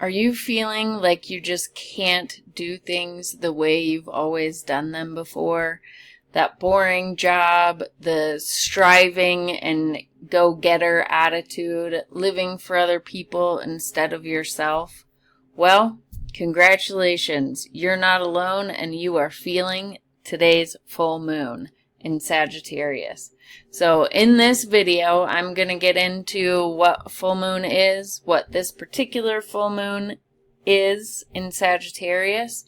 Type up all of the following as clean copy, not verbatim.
Are you feeling like you just can't do things the way you've always done them before? That boring job, the striving and go-getter attitude, living for other people instead of yourself? Well, congratulations. You're not alone, and you are feeling today's full moon in Sagittarius. So in this video, I'm going to get into what full moon is, what this particular full moon is in Sagittarius,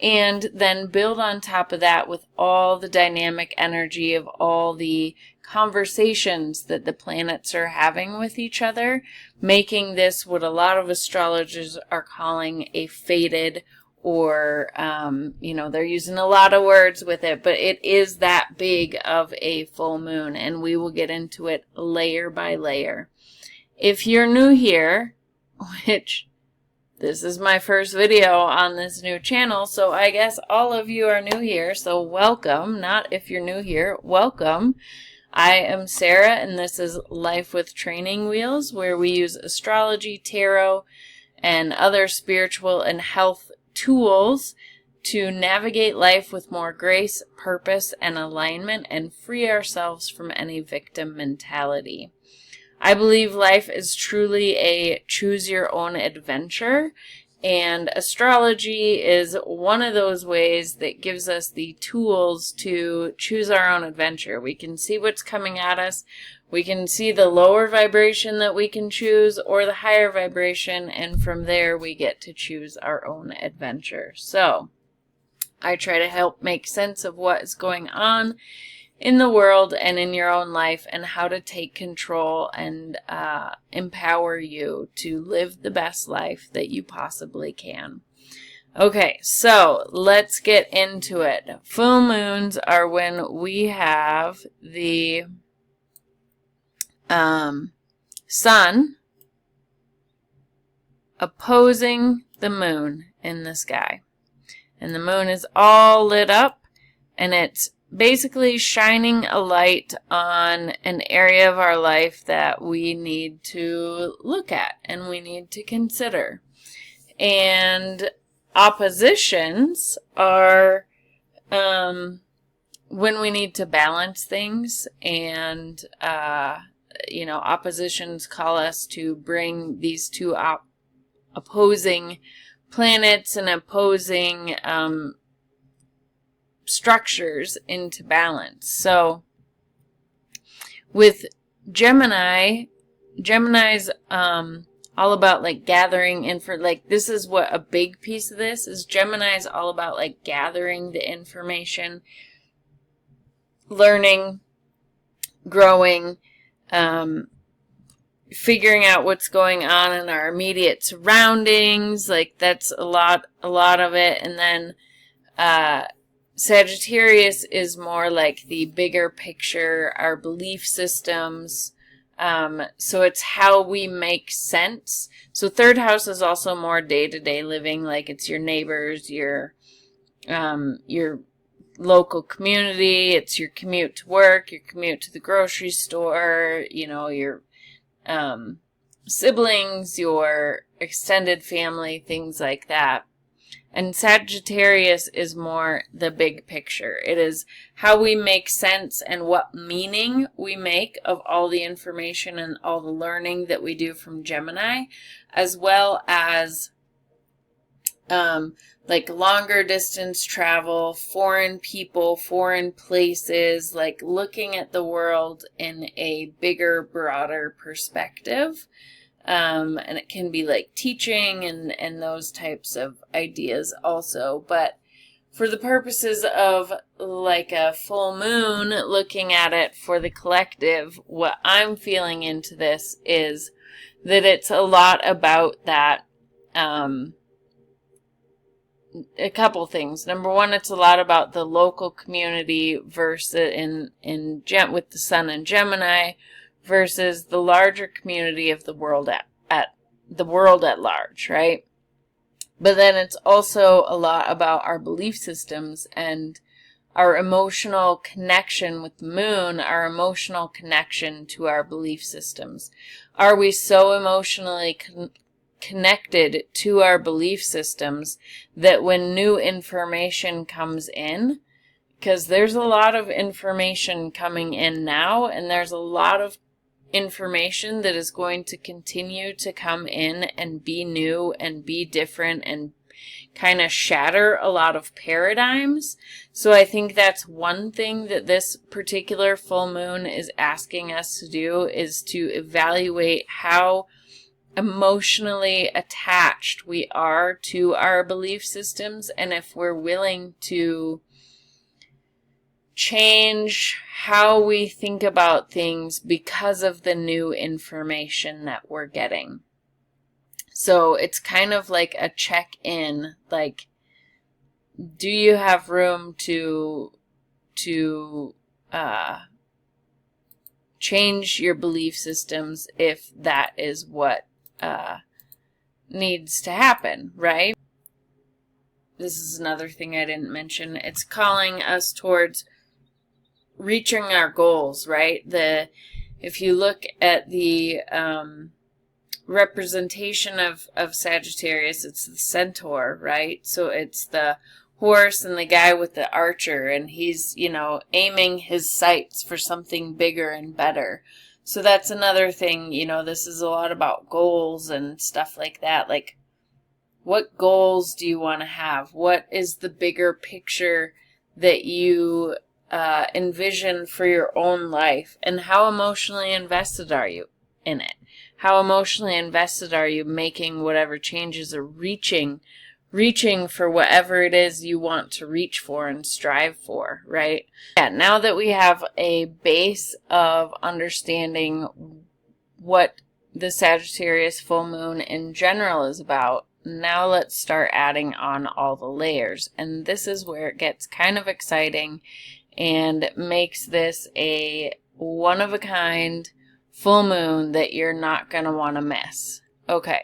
and then build on top of that with all the dynamic energy of all the conversations that the planets are having with each other, making this what a lot of astrologers are calling a fated, or, they're using a lot of words with it, but it is that big of a full moon, and we will get into it layer by layer. If you're new here, which this is my first video on this new channel, so I guess all of you are new here, so welcome. Not if you're new here, welcome. I am Sarah, and this is Life with Training Wheels, where we use astrology, tarot, and other spiritual and health tools to navigate life with more grace, purpose, and alignment, and free ourselves from any victim mentality. I believe life is truly a choose-your-own adventure, and astrology is one of those ways that gives us the tools to choose our own adventure. We can see what's coming at us. We can see the lower vibration that we can choose or the higher vibration, and from there we get to choose our own adventure. So I try to help make sense of what is going on in the world and in your own life, and how to take control and empower you to live the best life that you possibly can. Okay, so let's get into it. Full moons are when we have the sun opposing the moon in the sky. And the moon is all lit up, and it's basically shining a light on an area of our life that we need to look at and we need to consider. And oppositions are when we need to balance things, and oppositions call us to bring these two opposing planets and opposing structures into balance. So with Gemini's all about like gathering this is what a big piece of this is. Gemini's all about like gathering the information, learning, growing, figuring out what's going on in our immediate surroundings. Like that's a lot of it. And then Sagittarius is more like the bigger picture, our belief systems. So it's how we make sense. So third house is also more day-to-day living, like it's your neighbors, your local community, it's your commute to work, your commute to the grocery store, your siblings, your extended family, things like that. And Sagittarius is more the big picture. It is how we make sense and what meaning we make of all the information and all the learning that we do from Gemini, as well as like longer distance travel, foreign people, foreign places, like looking at the world in a bigger, broader perspective. And it can be like teaching and those types of ideas also. But for the purposes of like a full moon, looking at it for the collective, what I'm feeling into this is that it's a lot about that, a couple things. Number one, it's a lot about the local community versus with the sun and Gemini, versus the larger community of the world at large, right? But then it's also a lot about our belief systems and our emotional connection with the moon, our emotional connection to our belief systems. Are we so emotionally connected to our belief systems that when new information comes in, because there's a lot of information coming in now, and there's a lot of information that is going to continue to come in and be new and be different and kind of shatter a lot of paradigms. So I think that's one thing that this particular full moon is asking us to do, is to evaluate how emotionally attached we are to our belief systems, and if we're willing to change how we think about things because of the new information that we're getting. So it's kind of like a check-in, like, do you have room to change your belief systems if that is what needs to happen, right? This is another thing I didn't mention. It's calling us towards reaching our goals, right? If you look at the representation of Sagittarius, it's the centaur, right? So it's the horse and the guy with the archer, and he's, aiming his sights for something bigger and better. So that's another thing, this is a lot about goals and stuff like that. Like, what goals do you want to have? What is the bigger picture that you envision for your own life? And how emotionally invested are you in it? How emotionally invested are you making whatever changes or reaching for whatever it is you want to reach for and strive for, right? Yeah, now that we have a base of understanding what the Sagittarius full moon in general is about, now let's start adding on all the layers. And this is where it gets kind of exciting and makes this a one-of-a-kind full moon that you're not going to want to miss. Okay,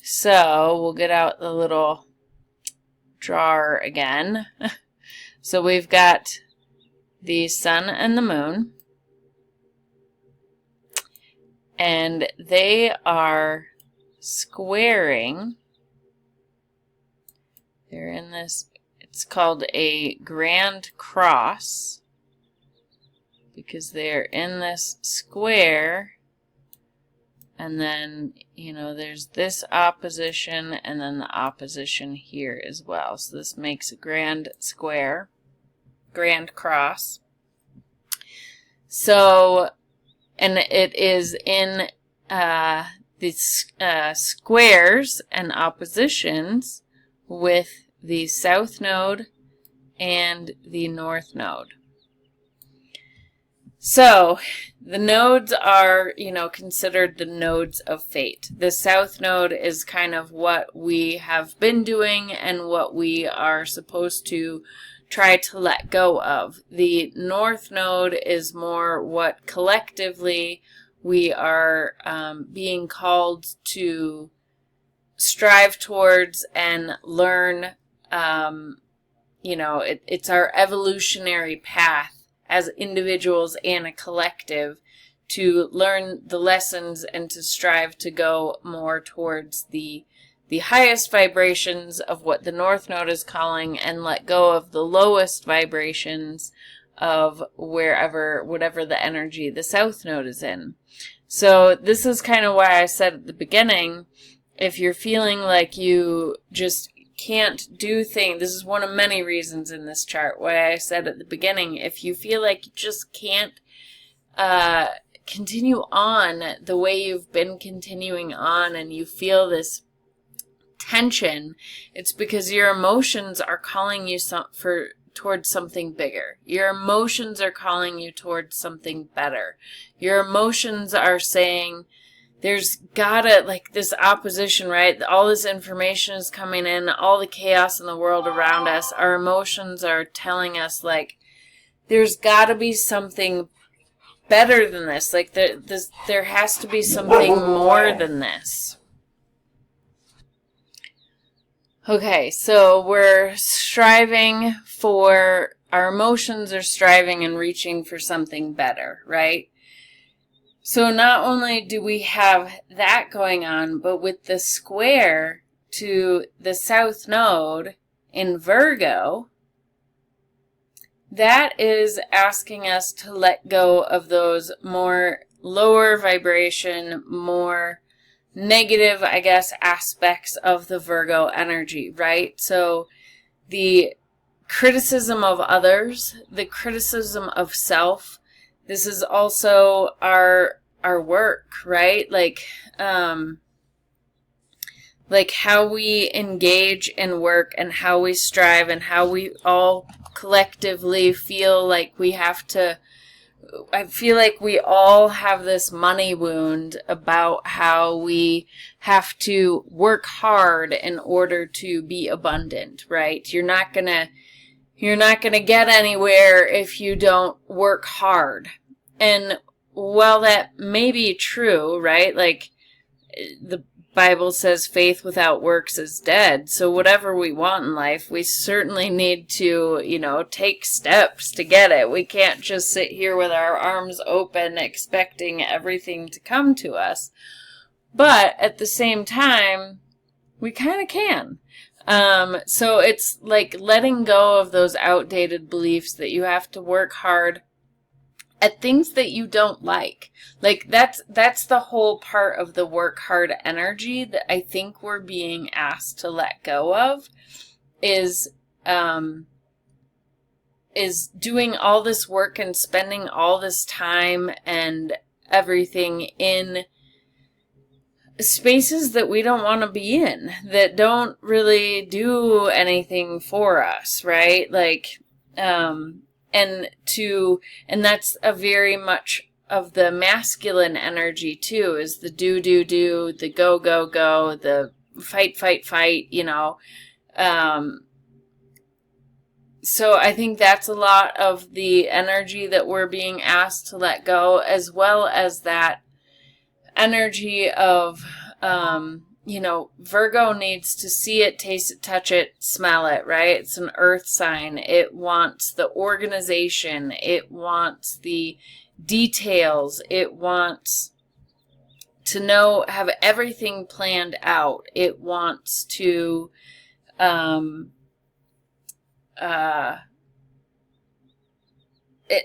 so we'll get out the little drawer again. So we've got the sun and the moon, and they are squaring. They're in this, it's called a grand cross, because they're in this square, and then, there's this opposition, and then the opposition here as well. So this makes a grand square, grand cross. So, and it is in these squares and oppositions with the south node and the north node. So the nodes are, considered the nodes of fate. The south node is kind of what we have been doing and what we are supposed to try to let go of. The north node is more what collectively we are being called to strive towards and learn. It's our evolutionary path as individuals and a collective to learn the lessons and to strive to go more towards the highest vibrations of what the north node is calling, and let go of the lowest vibrations of whatever the energy the south node is in. So this is kind of why I said at the beginning, if you're feeling like you just can't do things, this is one of many reasons in this chart why I said at the beginning, if you feel like you just can't continue on the way you've been continuing on, and you feel this tension, it's because your emotions are calling you towards something bigger. Your emotions are calling you towards something better. Your emotions are saying, there's gotta, like, this opposition, right? All this information is coming in, all the chaos in the world around us. Our emotions are telling us, like, there's gotta be something better than this. Like, there has to be something more than this. Okay, so we're striving for, our emotions are striving and reaching for something better, right? So not only do we have that going on, but with the square to the south node in Virgo, that is asking us to let go of those more lower vibration, more negative, I guess, aspects of the Virgo energy, right? So the criticism of others, the criticism of self. This is also our work, right? Like how we engage in work and how we strive and how we all collectively feel like we have to. I feel like we all have this money wound about how we have to work hard in order to be abundant, right? You're not gonna get anywhere if you don't work hard. And while that may be true, right? Like the Bible says faith without works is dead. So whatever we want in life, we certainly need to, take steps to get it. We can't just sit here with our arms open expecting everything to come to us. But at the same time, we kind of can. So it's like letting go of those outdated beliefs that you have to work hard at things that you don't like. Like that's the whole part of the work hard energy that I think we're being asked to let go of is doing all this work and spending all this time and everything in spaces that we don't want to be in, that don't really do anything for us, right? Like, and that's a very much of the masculine energy too, is the do, the go, the fight, so I think that's a lot of the energy that we're being asked to let go, as well as that energy of, Virgo needs to see it, taste it, touch it, smell it, right? It's an earth sign. It wants the organization. It wants the details. It wants to have everything planned out. It wants to, and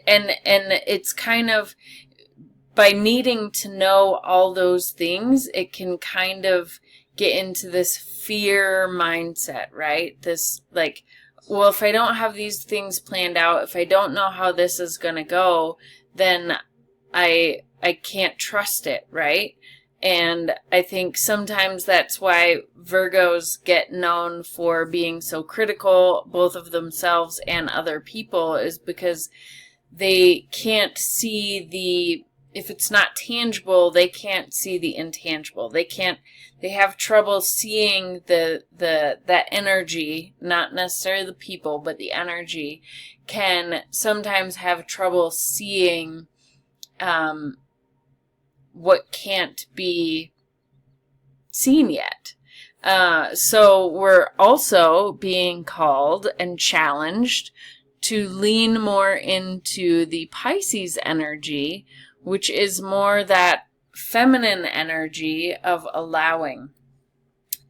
it's kind of, by needing to know all those things, it can kind of get into this fear mindset, right? This like, well, if I don't have these things planned out, if I don't know how this is going to go, then I can't trust it, right? And I think sometimes that's why Virgos get known for being so critical, both of themselves and other people, is because they can't see if it's not tangible, they can't see the intangible. They have trouble seeing that energy, not necessarily the people, but the energy can sometimes have trouble seeing what can't be seen yet. So we're also being called and challenged to lean more into the Pisces energy, which is more that feminine energy of allowing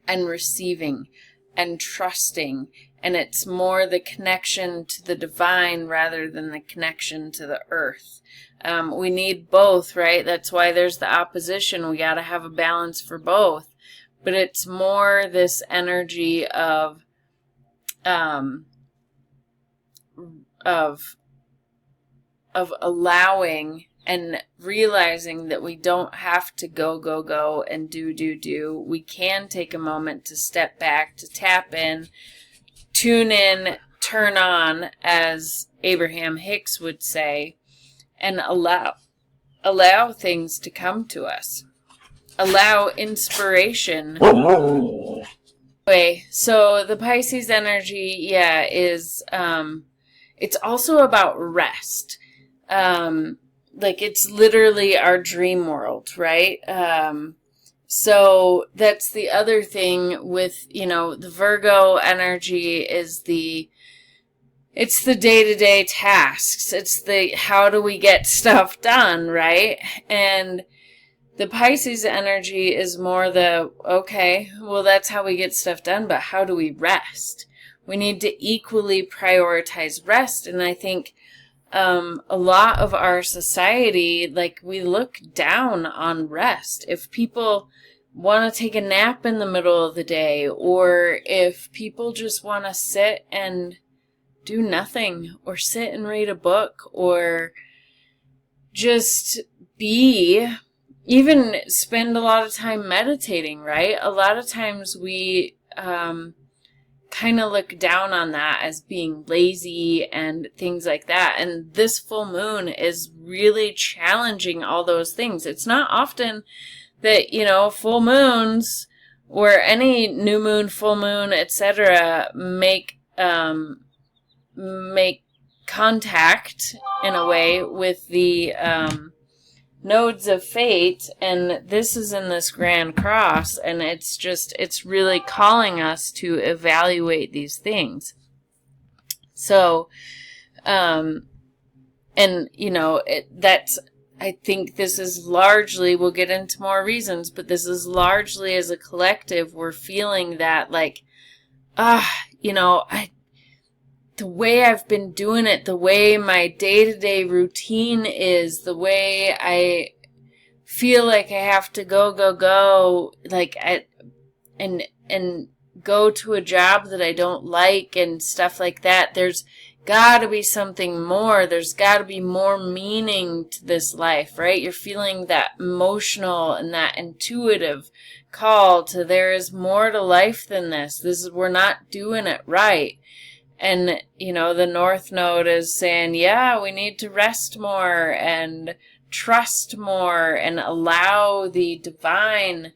and receiving and trusting. And it's more the connection to the divine rather than the connection to the earth. We need both, right? That's why there's the opposition. We got to have a balance for both. But it's more this energy of allowing and realizing that we don't have to go and do. We can take a moment to step back, to tap in, tune in, turn on, as Abraham Hicks would say, and allow things to come to us. Allow inspiration. Anyway, so the Pisces energy, is, it's also about rest. Like it's literally our dream world, right? So that's the other thing with, the Virgo energy is it's the day-to-day tasks. It's the how do we get stuff done, right? And the Pisces energy is more the, okay, well, that's how we get stuff done, but how do we rest? We need to equally prioritize rest. And I think a lot of our society, like, we look down on rest. If people want to take a nap in the middle of the day, or if people just want to sit and do nothing, or sit and read a book, or just be, even spend a lot of time meditating, right? A lot of times we kind of look down on that as being lazy and things like that. And this full moon is really challenging all those things. It's not often that, you know, full moons or any new moon, full moon, etc., make contact in a way with the nodes of fate, and this is in this Grand Cross, and it's really calling us to evaluate these things. So, and you know, I think this is largely, we'll get into more reasons, but this is largely as a collective, we're feeling that, like, you know, the way I've been doing it, the way my day-to-day routine is, the way I feel like I have to go, like, and go to a job that I don't like and stuff like that. There's got to be something more. There's got to be more meaning to this life, right? You're feeling that emotional and that intuitive call to, there is more to life than this. We're not doing it right. And, you know, the North Node is saying, yeah, we need to rest more and trust more and allow the divine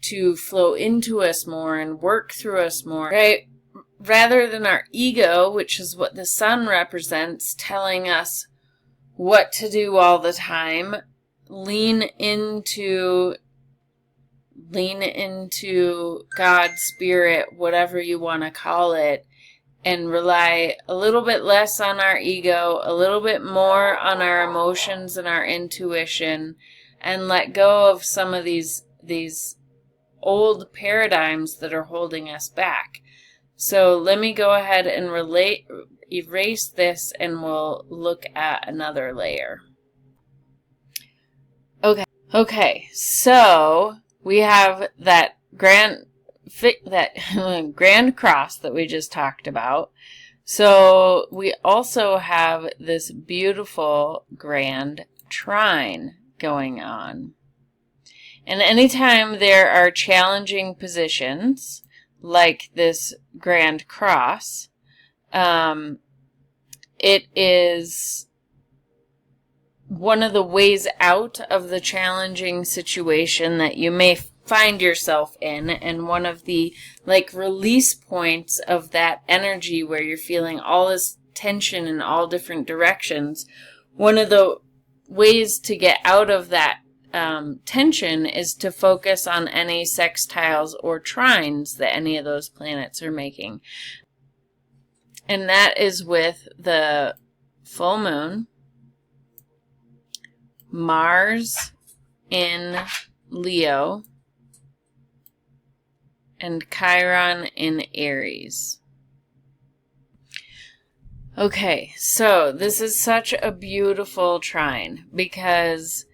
to flow into us more and work through us more, right? Rather than our ego, which is what the sun represents, telling us what to do all the time, lean into God's spirit, whatever you want to call it, and rely a little bit less on our ego, a little bit more on our emotions and our intuition, and let go of some of these old paradigms that are holding us back. So let me go ahead and erase this, and we'll look at another layer. Okay, so we have that Grand Cross that we just talked about. So we also have this beautiful Grand Trine going on. And anytime there are challenging positions like this Grand Cross, it is one of the ways out of the challenging situation that you may find yourself in, and one of the, like, release points of that energy where you're feeling all this tension in all different directions. One of the ways to get out of that tension is to focus on any sextiles or trines that any of those planets are making. And that is with the full moon, Mars in Leo, and Chiron in Aries. Okay, so this is such a beautiful trine because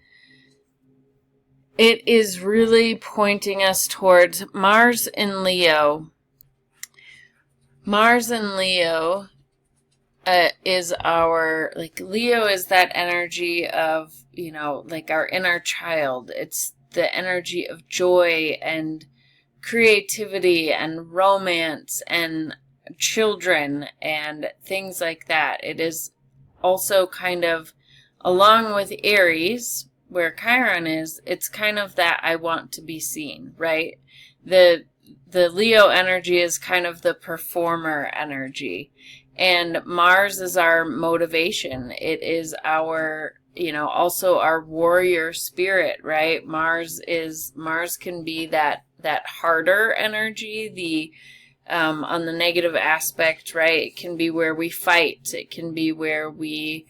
it is really pointing us towards Mars in Leo. Mars in Leo is our, like, Leo is that energy of, you know, like our inner child. It's the energy of joy and creativity and romance and children and things like that. It is also kind of, along with Aries, where Chiron is, it's kind of that I want to be seen, right? The Leo energy is kind of the performer energy, and Mars is our motivation. It is our, you know, also our warrior spirit, right? Mars can be that harder energy, on the negative aspect, right? It can be where we fight. It can be where we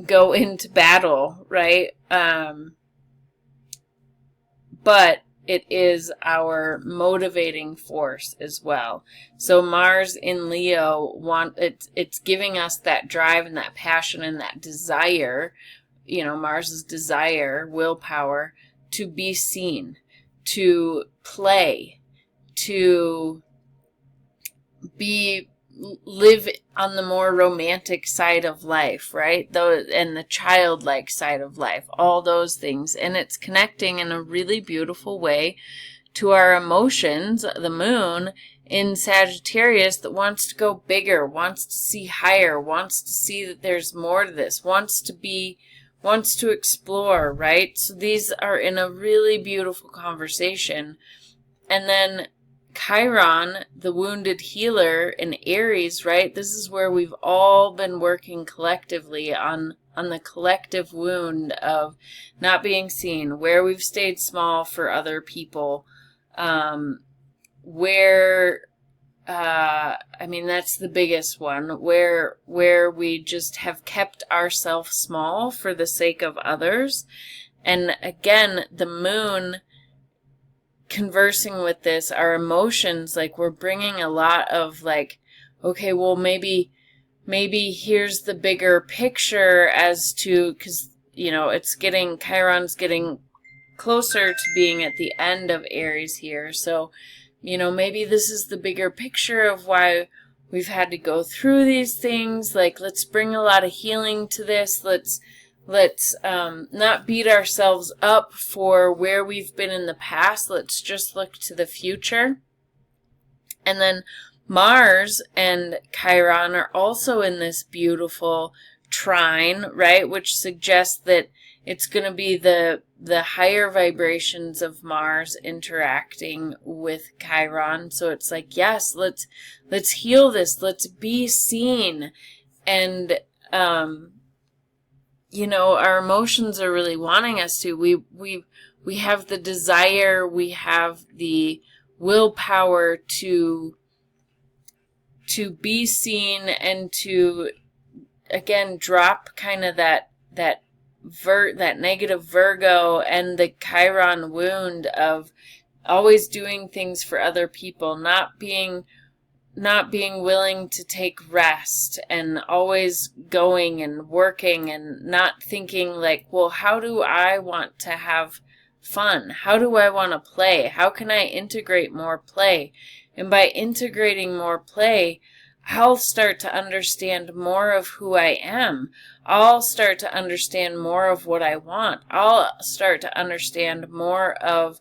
go into battle, right? But it is our motivating force as well. So Mars in Leo, it's giving us that drive and that passion and that desire, Mars's desire, willpower, to be seen, to play, to live on the more romantic side of life, right? And the childlike side of life, all those things. And it's connecting in a really beautiful way to our emotions, the moon in Sagittarius, that wants to go bigger, wants to see higher, wants to see that there's more to this, wants to explore, right? So these are in a really beautiful conversation. And then Chiron, the wounded healer in Aries, right? This is where we've all been working collectively on the collective wound of not being seen, where we've stayed small for other people, that's the biggest one, where we just have kept ourselves small for the sake of others. And again, the moon, conversing with this, our emotions, like we're bringing a lot of like, okay, well, maybe here's the bigger picture as to, because, Chiron's getting closer to being at the end of Aries here. So, maybe this is the bigger picture of why we've had to go through these things. Like, let's bring a lot of healing to this. Let's not beat ourselves up for where we've been in the past. Let's just look to the future. And then Mars and Chiron are also in this beautiful trine, right? Which suggests that it's going to be the higher vibrations of Mars interacting with Chiron. So it's like, yes, let's heal this. Let's be seen. And, our emotions are really wanting us to. We have the desire, we have the willpower to be seen and to, again, drop kind of that negative Virgo and the Chiron wound of always doing things for other people, not being willing to take rest, and always going and working and not thinking like, well, how do I want to have fun? How do I want to play? How can I integrate more play? And by integrating more play, I'll start to understand more of who I am. I'll start to understand more of what I want. I'll start to understand more of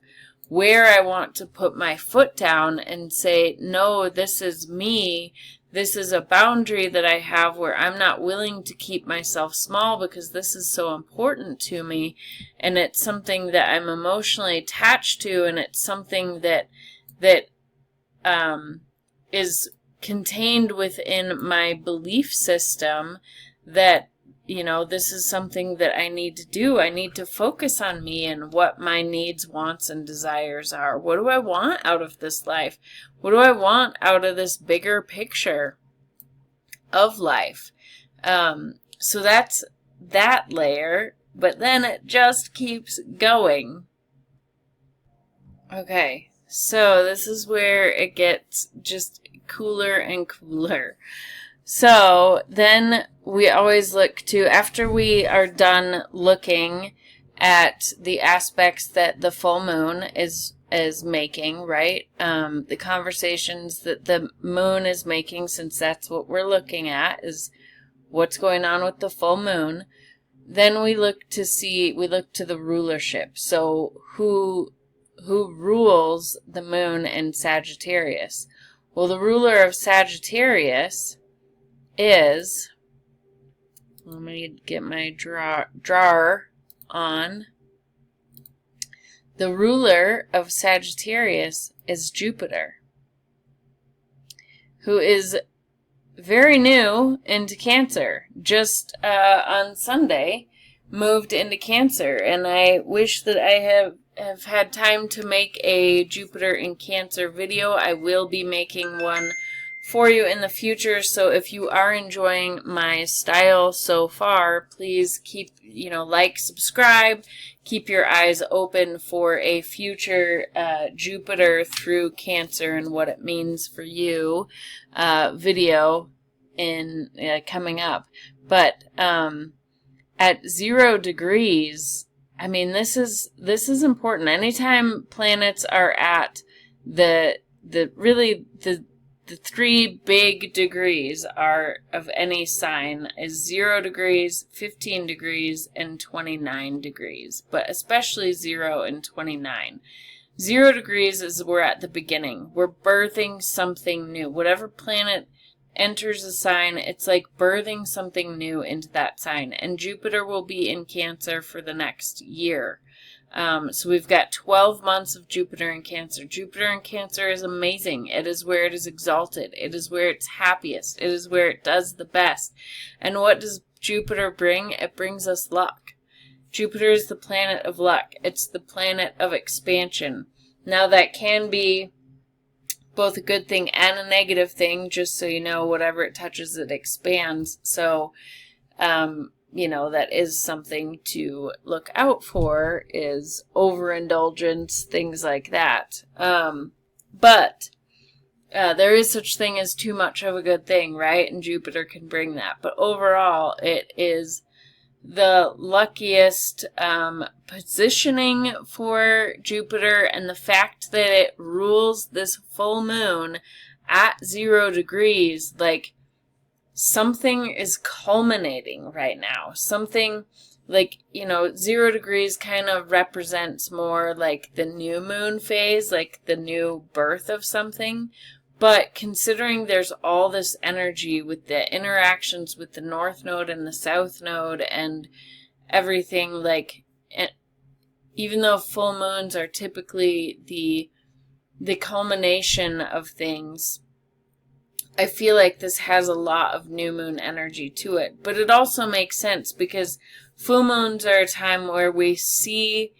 where I want to put my foot down and say, no, this is me. This is a boundary that I have where I'm not willing to keep myself small because this is so important to me. And it's something that I'm emotionally attached to, and it's something that is contained within my belief system, that this is something that I need to do. I need to focus on me and what my needs, wants, and desires are. What do I want out of this life? What do I want out of this bigger picture of life? So that's that layer, but then it just keeps going. Okay, so this is where it gets just cooler and cooler. So then we always look to, after we are done looking at the aspects that the full moon is making, right? The conversations that the moon is making, since that's what we're looking at, is what's going on with the full moon. Then we look to the rulership. So who rules the moon in Sagittarius? Well, the ruler of Sagittarius is, let me get my drawer on. The ruler of Sagittarius is Jupiter, who is very new into Cancer. Just on Sunday moved into Cancer, and I wish that I have had time to make a Jupiter in Cancer video, I will be making one for you in the future. So if you are enjoying my style so far, please keep, like, subscribe, keep your eyes open for a future Jupiter through Cancer and what it means for you video in coming up. But at 0 degrees, I mean, this is important. Anytime planets are at the 3 big degrees are of any sign is 0 degrees, 15 degrees, and 29 degrees, but especially 0 and 29. 0 degrees is we're at the beginning. We're birthing something new. Whatever planet enters a sign, it's like birthing something new into that sign. And Jupiter will be in Cancer for the next year. So we've got 12 months of Jupiter in Cancer. Jupiter in Cancer is amazing. It is where it is exalted. It is where it's happiest. It is where it does the best. And what does Jupiter bring? It brings us luck. Jupiter is the planet of luck. It's the planet of expansion. Now that can be both a good thing and a negative thing, just so you know, whatever it touches, it expands. So, that is something to look out for, is overindulgence, things like that. But there is such thing as too much of a good thing, right? And Jupiter can bring that. But overall, it is the luckiest positioning for Jupiter, and the fact that it rules this full moon at 0 degrees, like, something is culminating right now. Something like, 0 degrees kind of represents more like the new moon phase, like the new birth of something. But considering there's all this energy with the interactions with the North Node and the South Node and everything, like, even though full moons are typically the culmination of things, I feel like this has a lot of new moon energy to it. But it also makes sense because full moons are a time where we see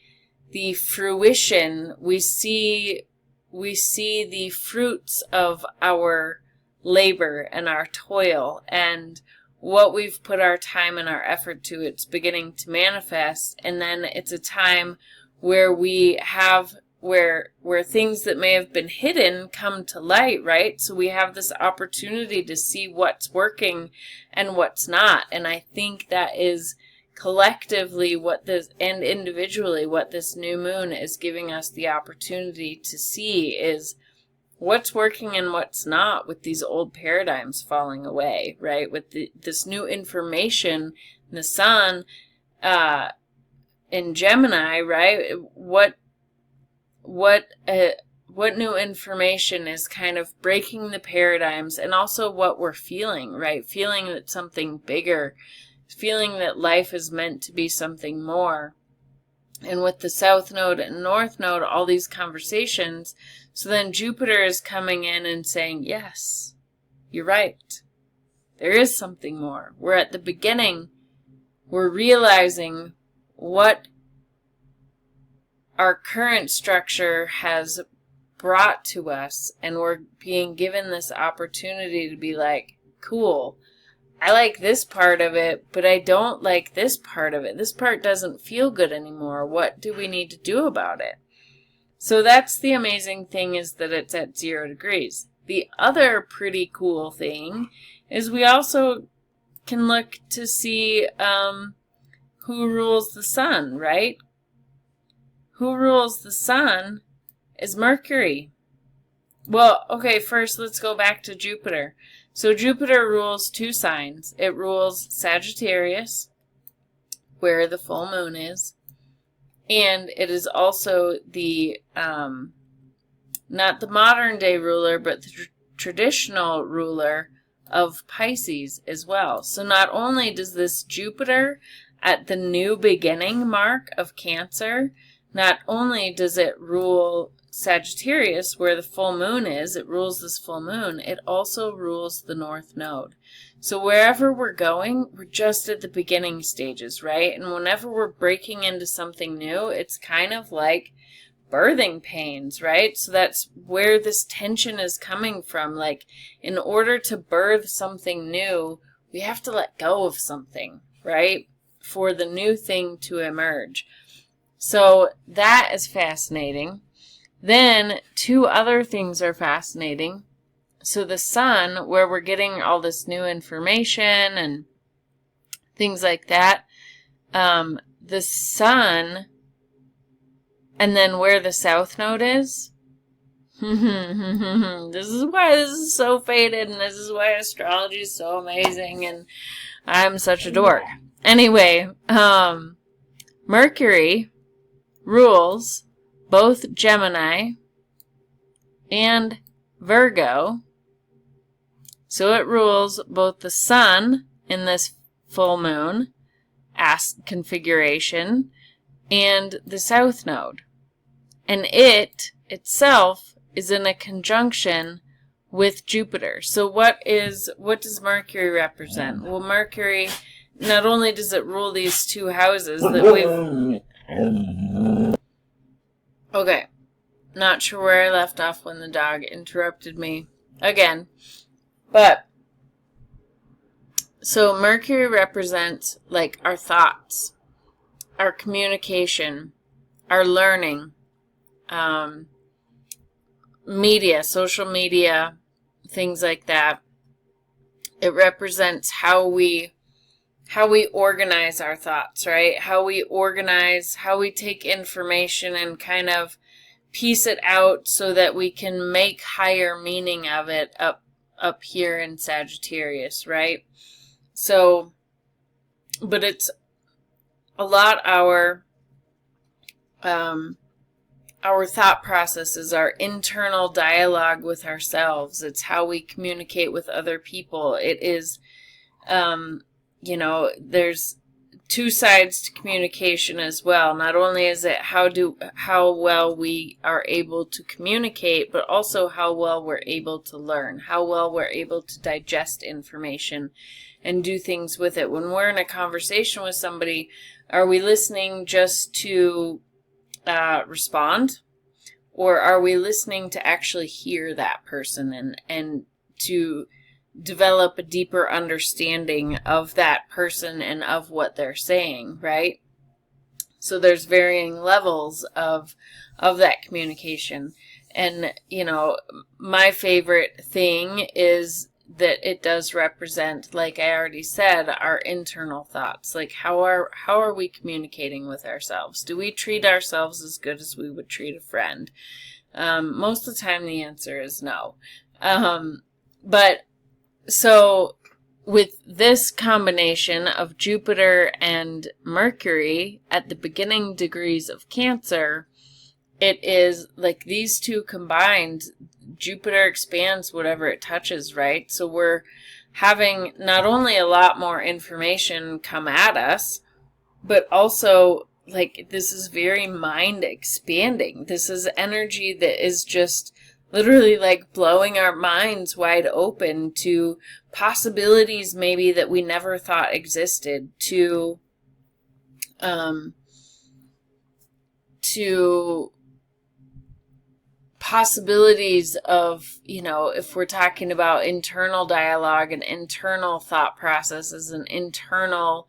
the fruition, we see the fruits of our labor and our toil, and what we've put our time and our effort to, it's beginning to manifest. And then it's a time where we have where things that may have been hidden come to light, right? So we have this opportunity to see what's working and what's not. And I think that is collectively and individually what this new moon is giving us the opportunity to see, is what's working and what's not, with these old paradigms falling away, right? With this new information, the sun in Gemini, right? What new information is kind of breaking the paradigms, and also what we're feeling, right? Feeling that something bigger, feeling that life is meant to be something more. And with the South Node and North Node, all these conversations, so then Jupiter is coming in and saying, yes, you're right. There is something more. We're at the beginning. We're realizing what our current structure has brought to us, and we're being given this opportunity to be like, cool, I like this part of it, but I don't like this part of it. This part doesn't feel good anymore. What do we need to do about it? So that's the amazing thing, is that it's at 0 degrees. The other pretty cool thing is we also can look to see who rules the sun, right? Who rules the sun is Mercury. Well, okay, first let's go back to Jupiter. So Jupiter rules 2 signs. It rules Sagittarius, where the full moon is, and it is also the, not the modern day ruler, but the traditional ruler of Pisces as well. So not only does this Jupiter at the new beginning mark of Cancer, not only does it rule Sagittarius, where the full moon is, it rules this full moon, it also rules the North Node. So wherever we're going, we're just at the beginning stages, right? And whenever we're breaking into something new, it's kind of like birthing pains, right? So that's where this tension is coming from. Like, in order to birth something new, we have to let go of something, right? For the new thing to emerge. So that is fascinating. Then two other things are fascinating. So the sun, where we're getting all this new information and things like that, the sun, and then where the south node is. This is why this is so fated, and this is why astrology is so amazing, and I'm such a dork. Anyway, Mercury rules both Gemini and Virgo. So it rules both the sun in this full moon configuration and the south node. And it itself is in a conjunction with Jupiter. So what does Mercury represent? Well, Mercury, not only does it rule these two houses that we've... Okay, not sure where I left off when the dog interrupted me again. But, so Mercury represents, like, our thoughts, our communication, our learning, media, social media, things like that. It represents how we organize our thoughts, right? How we organize, how we take information and kind of piece it out so that we can make higher meaning of it up here in Sagittarius, right? So, but it's a lot our thought processes, our internal dialogue with ourselves. It's how we communicate with other people. It is, there's two sides to communication as well. Not only is it how well we are able to communicate, but also how well we're able to learn, how well we're able to digest information and do things with it. When we're in a conversation with somebody, are we listening just to respond, or are we listening to actually hear that person and to develop a deeper understanding of that person and of what they're saying, right? So there's varying levels of that communication. And, my favorite thing is that it does represent, like I already said, our internal thoughts. Like, how are we communicating with ourselves? Do we treat ourselves as good as we would treat a friend? Most of the time the answer is no. But so with this combination of Jupiter and Mercury at the beginning degrees of Cancer, it is like these two combined, Jupiter expands whatever it touches, right? So we're having not only a lot more information come at us, but also, like, this is very mind expanding. This is energy that is just literally like blowing our minds wide open to possibilities maybe that we never thought existed, to possibilities of, if we're talking about internal dialogue and internal thought processes and internal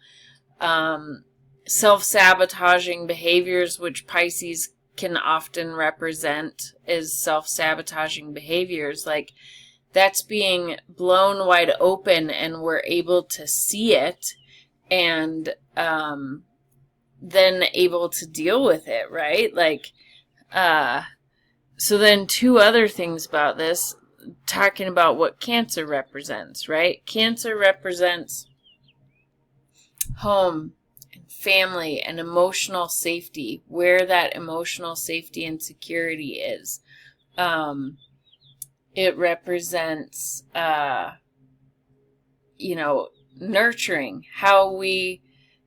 self-sabotaging behaviors, which Pisces can often represent as self-sabotaging behaviors, like that's being blown wide open and we're able to see it and then able to deal with it, right? Like, so then two other things about this, talking about what Cancer represents, right? Cancer represents home, family, and emotional safety, where that emotional safety and security is. It represents, nurturing, how we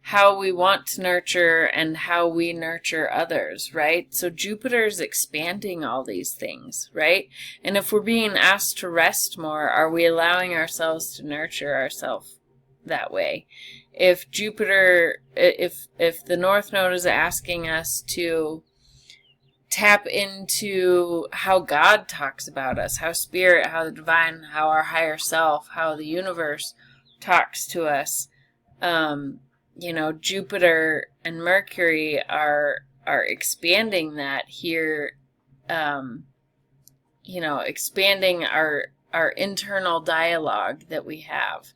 how we want to nurture and how we nurture others, right? So Jupiter is expanding all these things, right? And if we're being asked to rest more, are we allowing ourselves to nurture ourselves that way? If Jupiter, if the North Node is asking us to tap into how God talks about us, how Spirit, how the divine, how our higher self, how the universe talks to us, you know, Jupiter and Mercury are expanding that here, you know, expanding our internal dialogue that we have,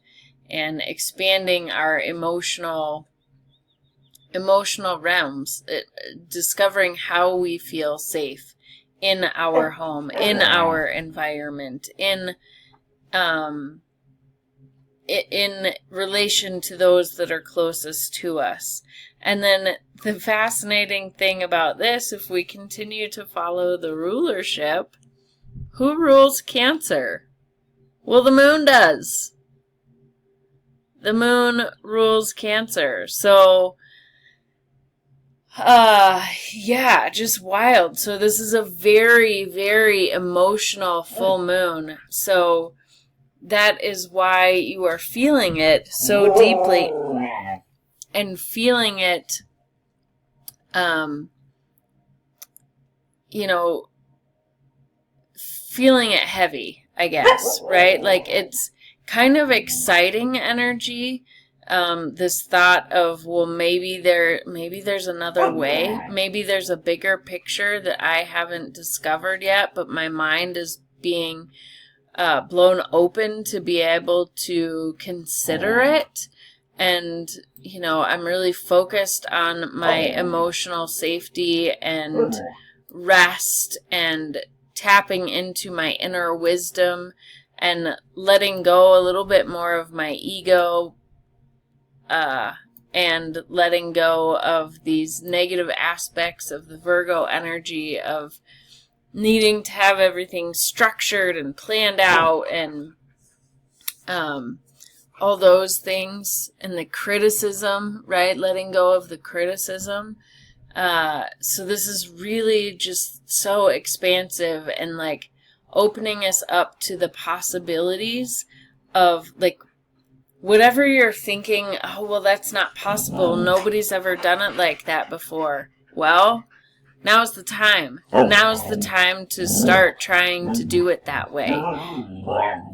and expanding our emotional realms, discovering how we feel safe in our home, in our environment, in relation to those that are closest to us. And then the fascinating thing about this, if we continue to follow the rulership, who rules Cancer? Well, the moon does. The moon rules Cancer. So, yeah, just wild. So this is a very, very emotional full moon. So that is why you are feeling it so deeply, and feeling it, you know, feeling it heavy, I guess, right? Like, it's kind of exciting energy. This thought of, well, maybe there's another way. Maybe there's a bigger picture that I haven't discovered yet, but my mind is being blown open to be able to consider it. And, you know, I'm really focused on my emotional safety and rest, and tapping into my inner wisdom, and letting go a little bit more of my ego, and letting go of these negative aspects of the Virgo energy of needing to have everything structured and planned out, and all those things, and the criticism, right? Letting go of the criticism. So this is really just so expansive, and like opening us up to the possibilities of, like, whatever you're thinking, oh, well, that's not possible, nobody's ever done it like that before. Well, now's the time. Now's the time to start trying to do it that way.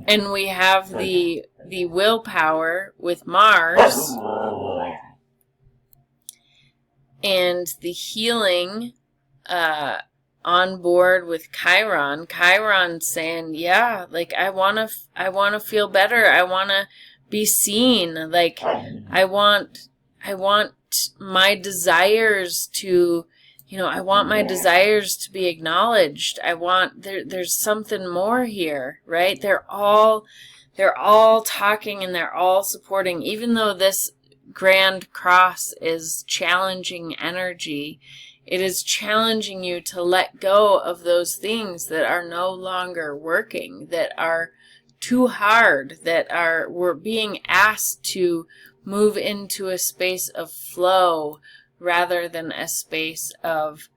And we have the willpower with Mars, and the healing on board with Chiron. Chiron's saying, yeah, like, I want to feel better. I want to be seen. Like, I want my desires to, you know, I want my desires to be acknowledged. I want, there's something more here, right? They're all talking, and they're all supporting. Even though this Grand Cross is challenging energy, it is challenging you to let go of those things that are no longer working, that are too hard, that we're being asked to move into a space of flow, rather than a space of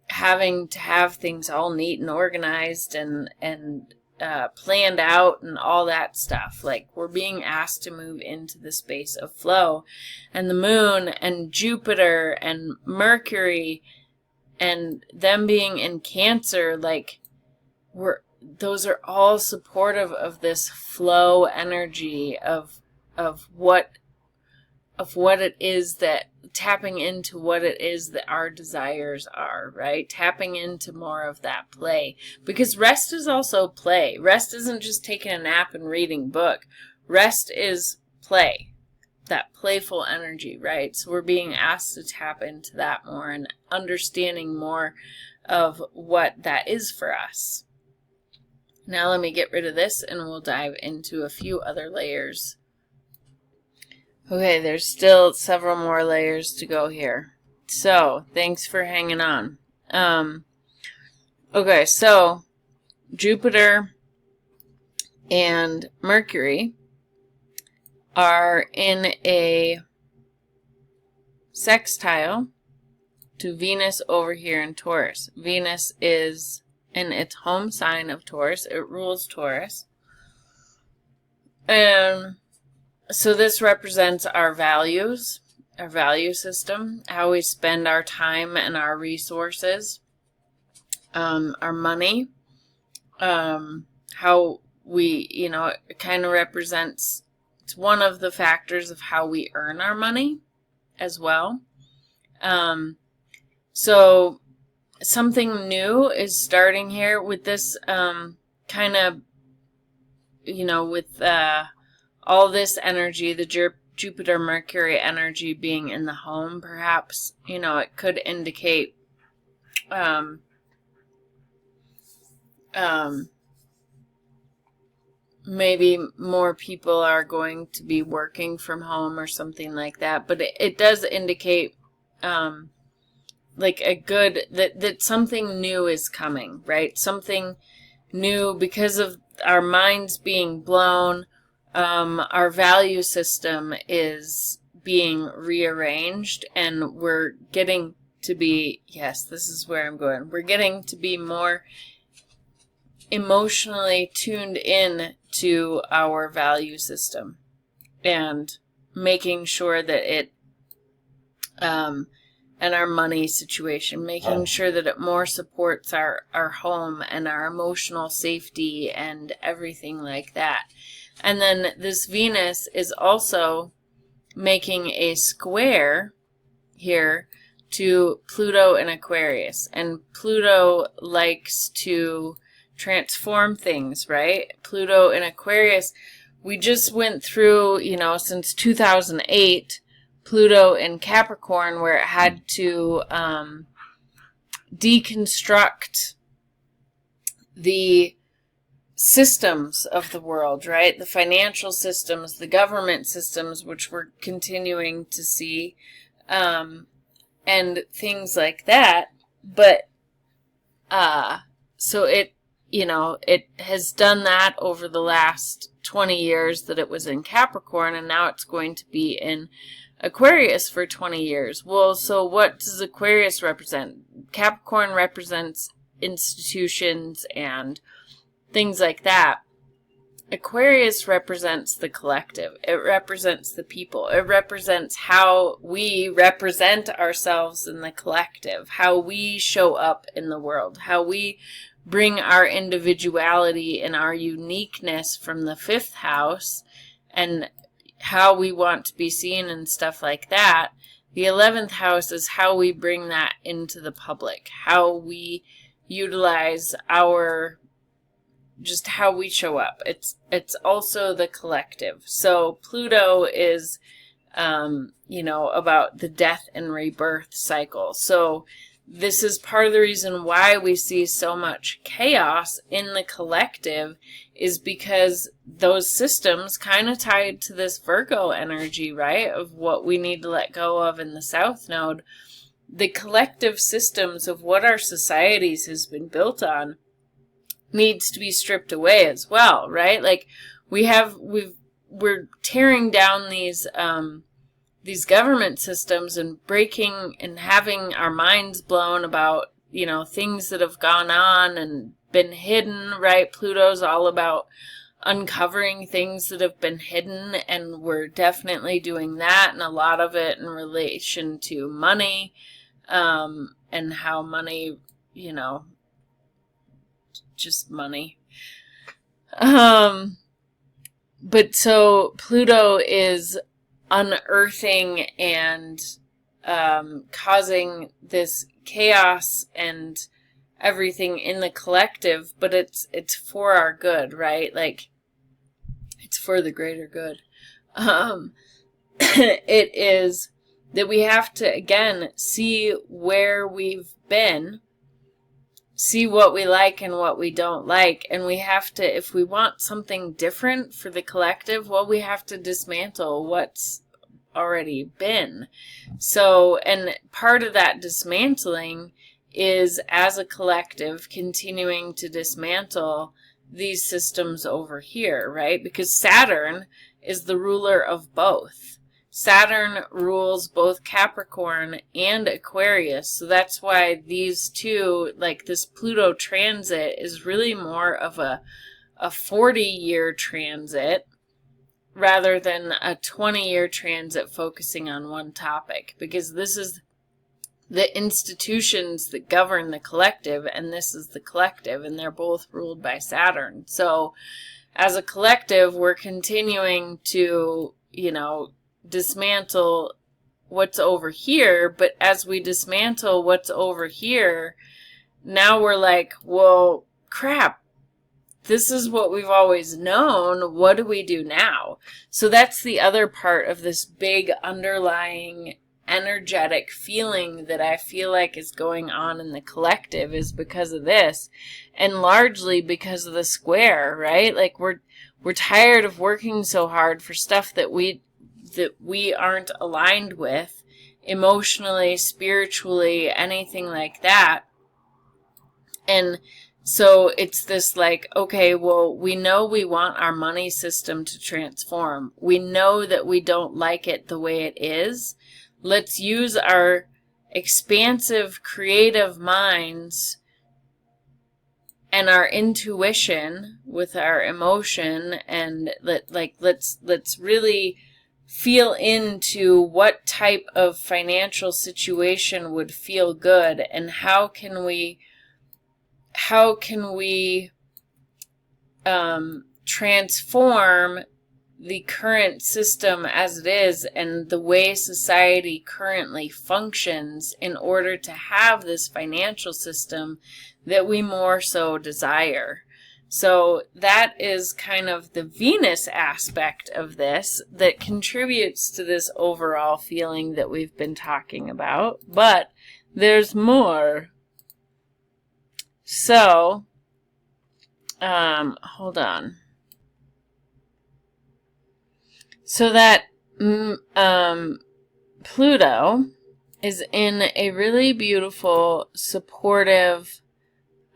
having to have things all neat and organized and planned out and all that stuff. Like, we're being asked to move into the space of flow. And the moon and Jupiter and Mercury and them being in Cancer, like, those are all supportive of this flow energy of what it is, that tapping into what it is that our desires are, right? Tapping into more of that play. Because rest is also play. Rest isn't just taking a nap and reading a book. Rest is play. That playful energy, right? So we're being asked to tap into that more, and understanding more of what that is for us. Now let me get rid of this, and we'll dive into a few other layers. Okay, there's still several more layers to go here. So, thanks for hanging on. Okay, so Jupiter and Mercury are in a sextile to Venus over here in Taurus. Venus is in its home sign of Taurus. It rules Taurus. And so this represents our values, our value system, how we spend our time and our resources, our money, how we, it kind of represents, it's one of the factors of how we earn our money as well. So something new is starting here with this kind of, with all this energy, the Jupiter-Mercury energy being in the home, perhaps, it could indicate maybe more people are going to be working from home or something like that. But it does indicate like a good, that something new is coming, right? Something new because of our minds being blown. Our value system is being rearranged, and we're getting to be, yes, this is where I'm going. We're getting to be more emotionally tuned in to our value system and making sure that it, and our money situation, making sure that it more supports our home and our emotional safety and everything like that. And then this Venus is also making a square here to Pluto in Aquarius. And Pluto likes to transform things, right? Pluto in Aquarius, we just went through, since 2008, Pluto in Capricorn, where it had to deconstruct the systems of the world, right? The financial systems, the government systems, which we're continuing to see, and things like that. But, so it, it has done that over the last 20 years that it was in Capricorn, and now it's going to be in Aquarius for 20 years. Well, so what does Aquarius represent? Capricorn represents institutions and things like that. Aquarius represents the collective. It represents the people. It represents how we represent ourselves in the collective, how we show up in the world, how we bring our individuality and our uniqueness from the 5th house, and how we want to be seen and stuff like that. The 11th house is how we bring that into the public, how we utilize our, just how we show up. It's also the collective. So Pluto is, about the death and rebirth cycle. So this is part of the reason why we see so much chaos in the collective, is because those systems kind of tied to this Virgo energy, right? Of what we need to let go of in the South Node. The collective systems of what our societies has been built on needs to be stripped away as well, right? Like we're tearing down these government systems and breaking and having our minds blown about, things that have gone on and been hidden, right? Pluto's all about uncovering things that have been hidden, and we're definitely doing that, and a lot of it in relation to money, and how money, just money. But so Pluto is unearthing and causing this chaos and everything in the collective, but it's for our good, right? Like, it's for the greater good. It is that we have to, again, see where we've been, see what we like and what we don't like, and we have to, if we want something different for the collective, well, we have to dismantle what's already been. So, and part of that dismantling is, as a collective, continuing to dismantle these systems over here, right? Because Saturn is the ruler of both. Saturn rules both Capricorn and Aquarius. So that's why these two, like this Pluto transit, is really more of a 40-year transit rather than a 20-year transit focusing on one topic, because this is the institutions that govern the collective, and this is the collective, and they're both ruled by Saturn. So as a collective, we're continuing to, dismantle what's over here, but as we dismantle what's over here, now we're like, well, crap, this is what we've always known. What do we do now? So that's the other part of this big underlying energetic feeling that I feel like is going on in the collective, is because of this, and largely because of the square, right? Like we're tired of working so hard for stuff that we aren't aligned with emotionally, spiritually, anything like that. And so it's this like, okay, well, we know we want our money system to transform. We know that we don't like it the way it is. Let's use our expansive, creative minds and our intuition with our emotion, and let's really feel into what type of financial situation would feel good, and how can we transform the current system as it is and the way society currently functions in order to have this financial system that we more so desire. So that is kind of the Venus aspect of this that contributes to this overall feeling that we've been talking about. But there's more. So, hold on. So that Pluto is in a really beautiful, supportive,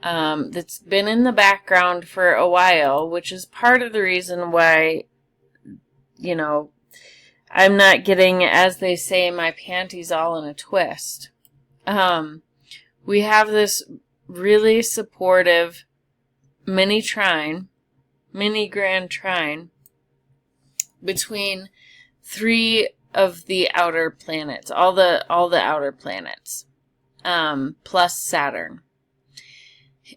that's been in the background for a while, which is part of the reason why, I'm not getting, as they say, my panties all in a twist. We have this really supportive mini grand trine between three of the outer planets, all the outer planets, plus Saturn.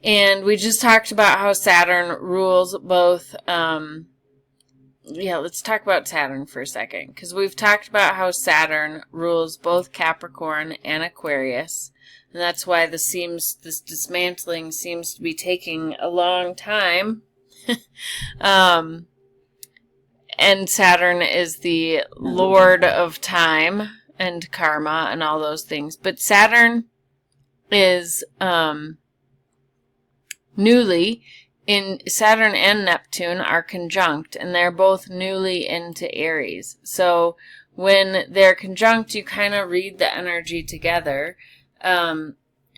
And we just talked about how Saturn rules both, let's talk about Saturn for a second, because we've talked about how Saturn rules both Capricorn and Aquarius, and that's why this dismantling seems to be taking a long time. And Saturn is the lord of time and karma and all those things. But Saturn is Saturn and Neptune are conjunct, and they're both newly into Aries. So when they're conjunct, you kind of read the energy together.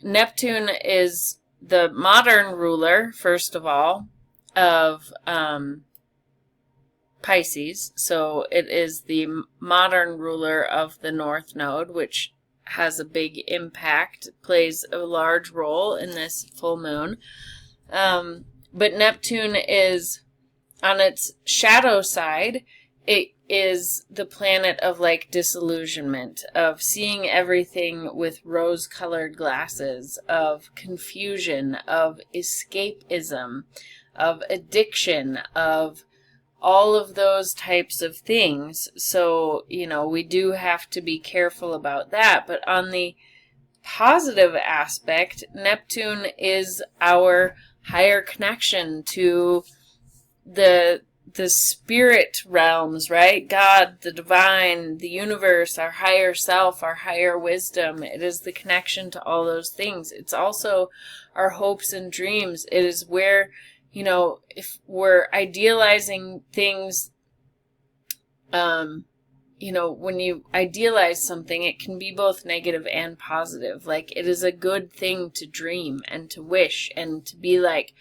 Neptune is the modern ruler, first of all, of Pisces. So it is the modern ruler of the North Node, which has a big impact, plays a large role in this full moon. But Neptune is, on its shadow side, it is the planet of like disillusionment, of seeing everything with rose-colored glasses, of confusion, of escapism, of addiction, of all of those types of things. So, we do have to be careful about that. But on the positive aspect, Neptune is our higher connection to the spirit realms, right? God, the divine, the universe, our higher self, our higher wisdom. It is the connection to all those things. It's also our hopes and dreams. It is where, if we're idealizing things, when you idealize something, it can be both negative and positive. Like, it is a good thing to dream and to wish and to be like,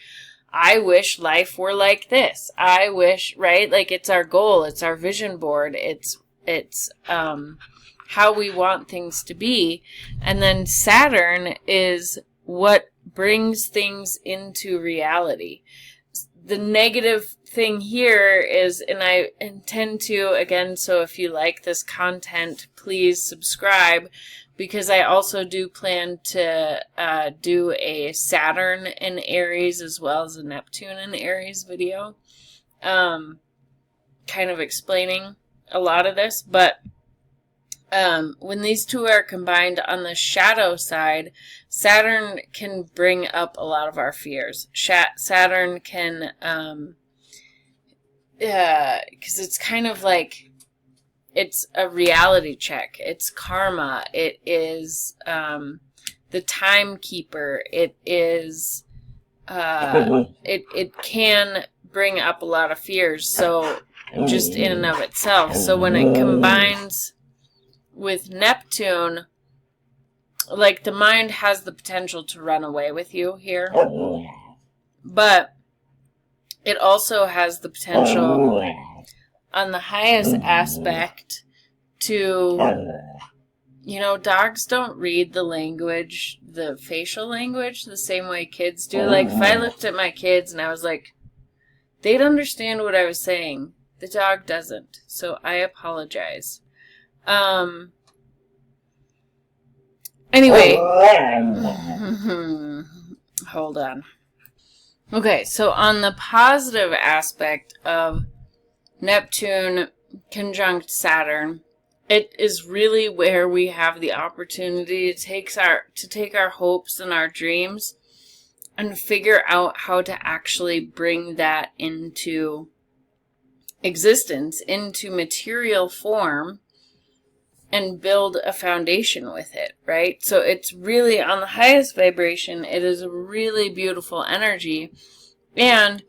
I wish life were like this. I wish, right? Like, it's our goal. It's our vision board. It's It's how we want things to be. And then Saturn is what brings things into reality. The negative thing here is, and I intend to, again, so if you like this content, please subscribe, because I also do plan to do a Saturn in Aries as well as a Neptune in Aries video, kind of explaining a lot of this. But when these two are combined on the shadow side, Saturn can bring up a lot of our fears. Saturn can, because it's kind of like, it's a reality check. It's karma. It is the timekeeper. It is, it can bring up a lot of fears. So just in and of itself. So when it combines with Neptune, like, the mind has the potential to run away with you here, but it also has the potential on the highest aspect to, you know, dogs don't read the language, the facial language, the same way kids do. Like, if I looked at my kids and I was like, they'd understand what I was saying. The dog doesn't, so I apologize. Anyway, hold on. Okay, so on the positive aspect of Neptune conjunct Saturn, it is really where we have the opportunity to take our hopes and our dreams and figure out how to actually bring that into existence, into material form, and build a foundation with it, right? So it's really, on the highest vibration, it is a really beautiful energy. And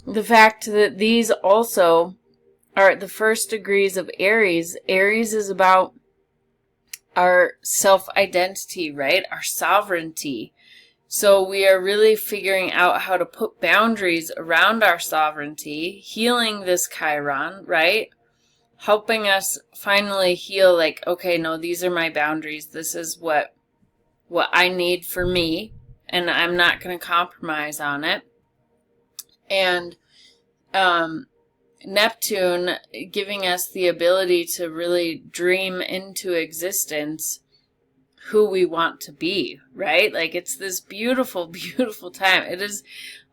the fact that these also are the first degrees of Aries. Aries is about our self-identity, right? Our sovereignty. So we are really figuring out how to put boundaries around our sovereignty, healing this Chiron, right? Helping us finally heal, like, okay, no, these are my boundaries. This is what I need for me, and I'm not going to compromise on it. And Neptune giving us the ability to really dream into existence who we want to be, right? Like, it's this beautiful, beautiful time. It is,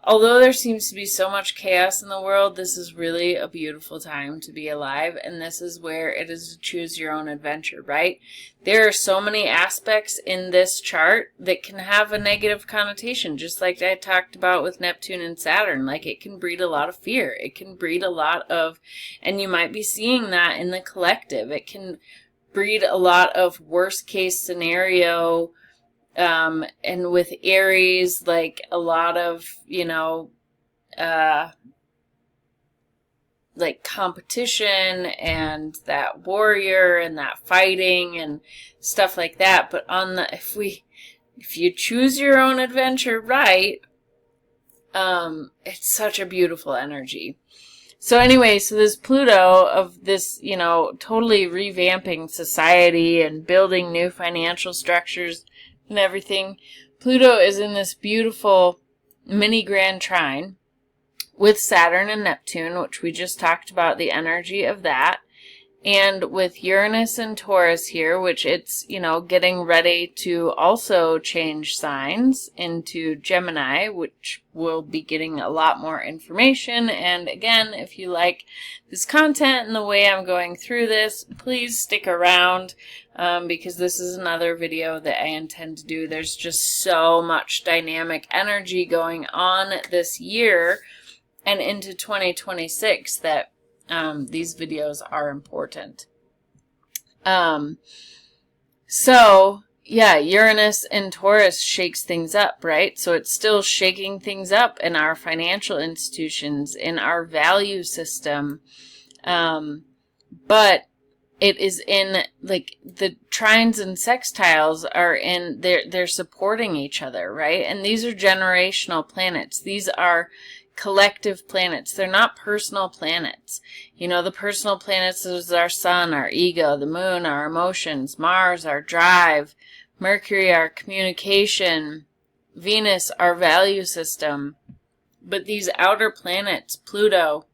although there seems to be so much chaos in the world, this is really a beautiful time to be alive, and this is where it is to choose your own adventure, right? There are so many aspects in this chart that can have a negative connotation, just like I talked about with Neptune and Saturn. Like, it can breed a lot of fear. It can breed a lot of, and you might be seeing that in the collective, it can breed a lot of worst case scenario. And with Aries, like, a lot of, you know, like, competition and that warrior and that fighting and stuff like that. But on the, if you choose your own adventure right, it's such a beautiful energy. So anyway, so this Pluto of this, you know, totally revamping society and building new financial structures and everything, Pluto is in this beautiful mini grand trine with Saturn and Neptune, which we just talked about the energy of that, and with Uranus and Taurus here, which it's, you know, getting ready to also change signs into Gemini, which will be getting a lot more information. And again, if you like this content and the way I'm going through this, please stick around, because this is another video that I intend to do. There's just so much dynamic energy going on this year and into 2026 that these videos are important. So yeah, Uranus and Taurus shakes things up, right? So it's still shaking things up in our financial institutions, in our value system. But it is in, like, the trines and sextiles are in, they're supporting each other, right? And these are generational planets. These are collective planets. They're not personal planets. You know, the personal planets is our sun, our ego, the moon, our emotions, Mars, our drive, Mercury, our communication, Venus, our value system. But these outer planets, Pluto,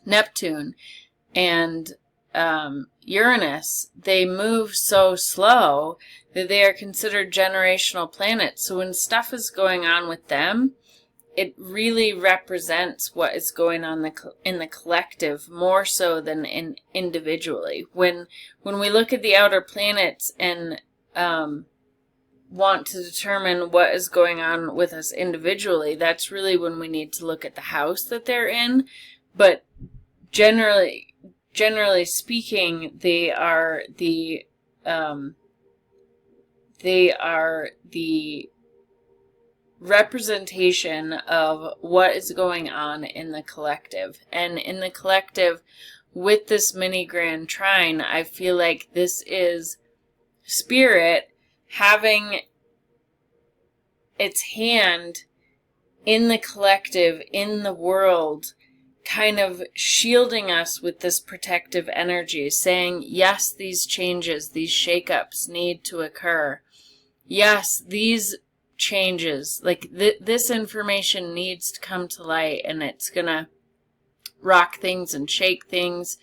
Neptune, and Uranus, they move so slow that they are considered generational planets. So when stuff is going on with them, it really represents what is going on in the collective more so than individually. When we look at the outer planets and want to determine what is going on with us individually, that's really when we need to look at the house that they're in. But generally speaking, they are the representation of what is going on in the collective. And in the collective, with this mini grand trine, I feel like this is spirit having its hand in the collective, in the world, kind of shielding us with this protective energy, saying, yes, these changes, these shakeups need to occur. Yes, these changes, like this information needs to come to light, and it's gonna rock things and shake things.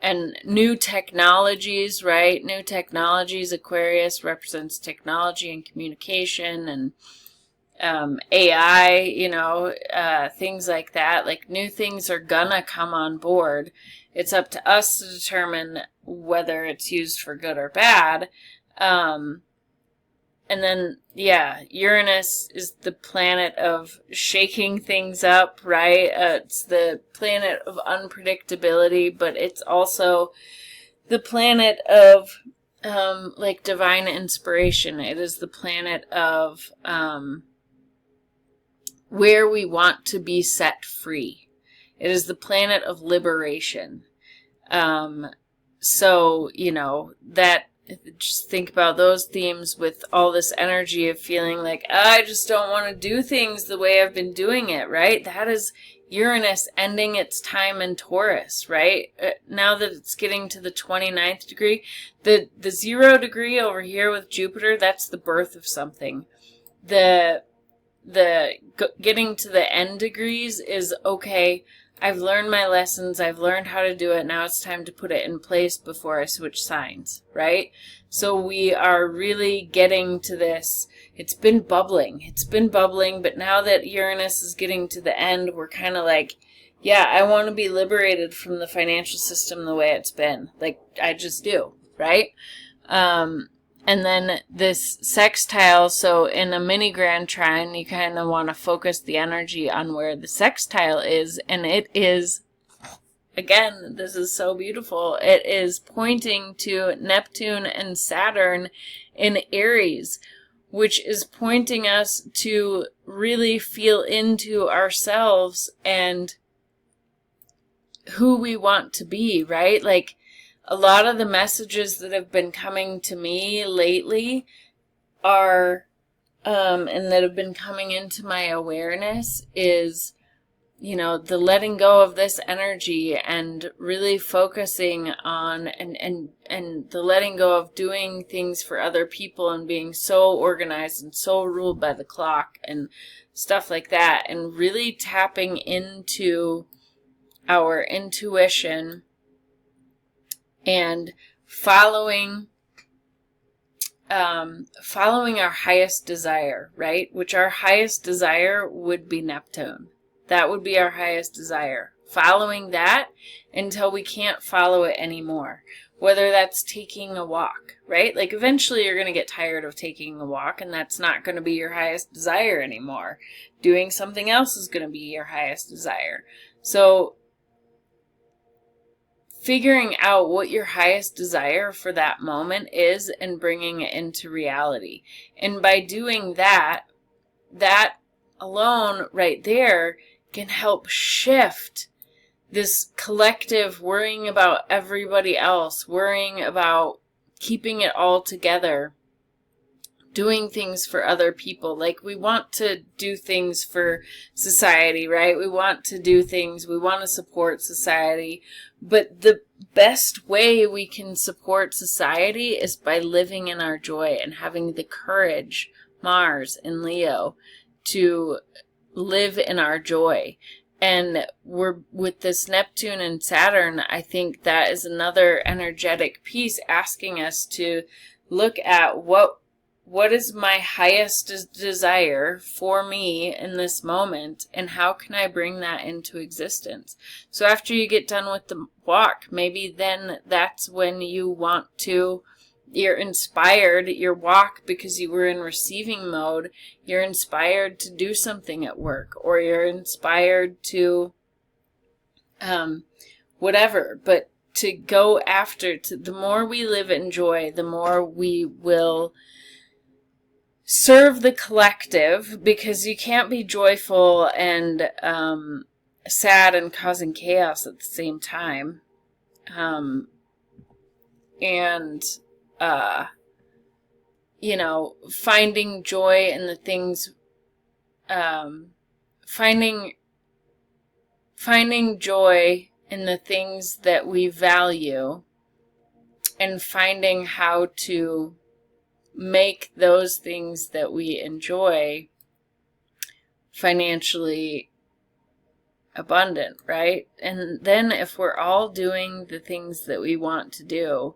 And new technologies, right? New technologies, Aquarius represents technology and communication, and AI, you know, things like that. Like, new things are gonna come on board. It's up to us to determine whether it's used for good or bad. And then, yeah, Uranus is the planet of shaking things up, right? It's the planet of unpredictability, but it's also the planet of, like, divine inspiration. It is the planet of, where we want to be set free. It is the planet of liberation. So, you know, that, just think about those themes with all this energy of feeling like, I just don't want to do things the way I've been doing it, right? That is Uranus ending its time in Taurus, right? Now that it's getting to the 29th degree, the 0 degree over here with Jupiter, that's the birth of something. The getting to the end degrees is, okay, I've learned my lessons, I've learned how to do it, now it's time to put it in place before I switch signs, right? So we are really getting to this. It's been bubbling, but now that Uranus is getting to the end, we're kind of like, yeah, I want to be liberated from the financial system the way it's been. Like, I just do, right? And then this sextile, so in a mini grand trine, you kind of want to focus the energy on where the sextile is, and it is, again, this is so beautiful, it is pointing to Neptune and Saturn in Aries, which is pointing us to really feel into ourselves and who we want to be, right? Like, a lot of the messages that have been coming to me lately are, and that have been coming into my awareness is, you know, the letting go of this energy and really focusing on, and the letting go of doing things for other people and being so organized and so ruled by the clock and stuff like that, and really tapping into our intuition and following our highest desire, right? Which our highest desire would be Neptune. That would be our highest desire. Following that until we can't follow it anymore. Whether that's taking a walk, right? Like, eventually you're going to get tired of taking a walk, and that's not going to be your highest desire anymore. Doing something else is going to be your highest desire. So, figuring out what your highest desire for that moment is and bringing it into reality. And by doing that, that alone right there can help shift this collective worrying about everybody else, worrying about keeping it all together, doing things for other people. Like, we want to do things for society, right? We want to do things, we want to support society. But the best way we can support society is by living in our joy and having the courage, Mars and Leo, to live in our joy. And we're with this Neptune and Saturn, I think that is another energetic piece asking us to look at what is my highest desire for me in this moment, and how can I bring that into existence? So after you get done with the walk, maybe then that's when you want to, you're inspired, your walk, because you were in receiving mode, you're inspired to do something at work, or you're inspired to whatever, but to go after, the more we live in joy, the more we will serve the collective, because you can't be joyful and sad and causing chaos at the same time. You know, finding joy in the things, finding joy in the things that we value, and finding how to make those things that we enjoy financially abundant, right? And then if we're all doing the things that we want to do,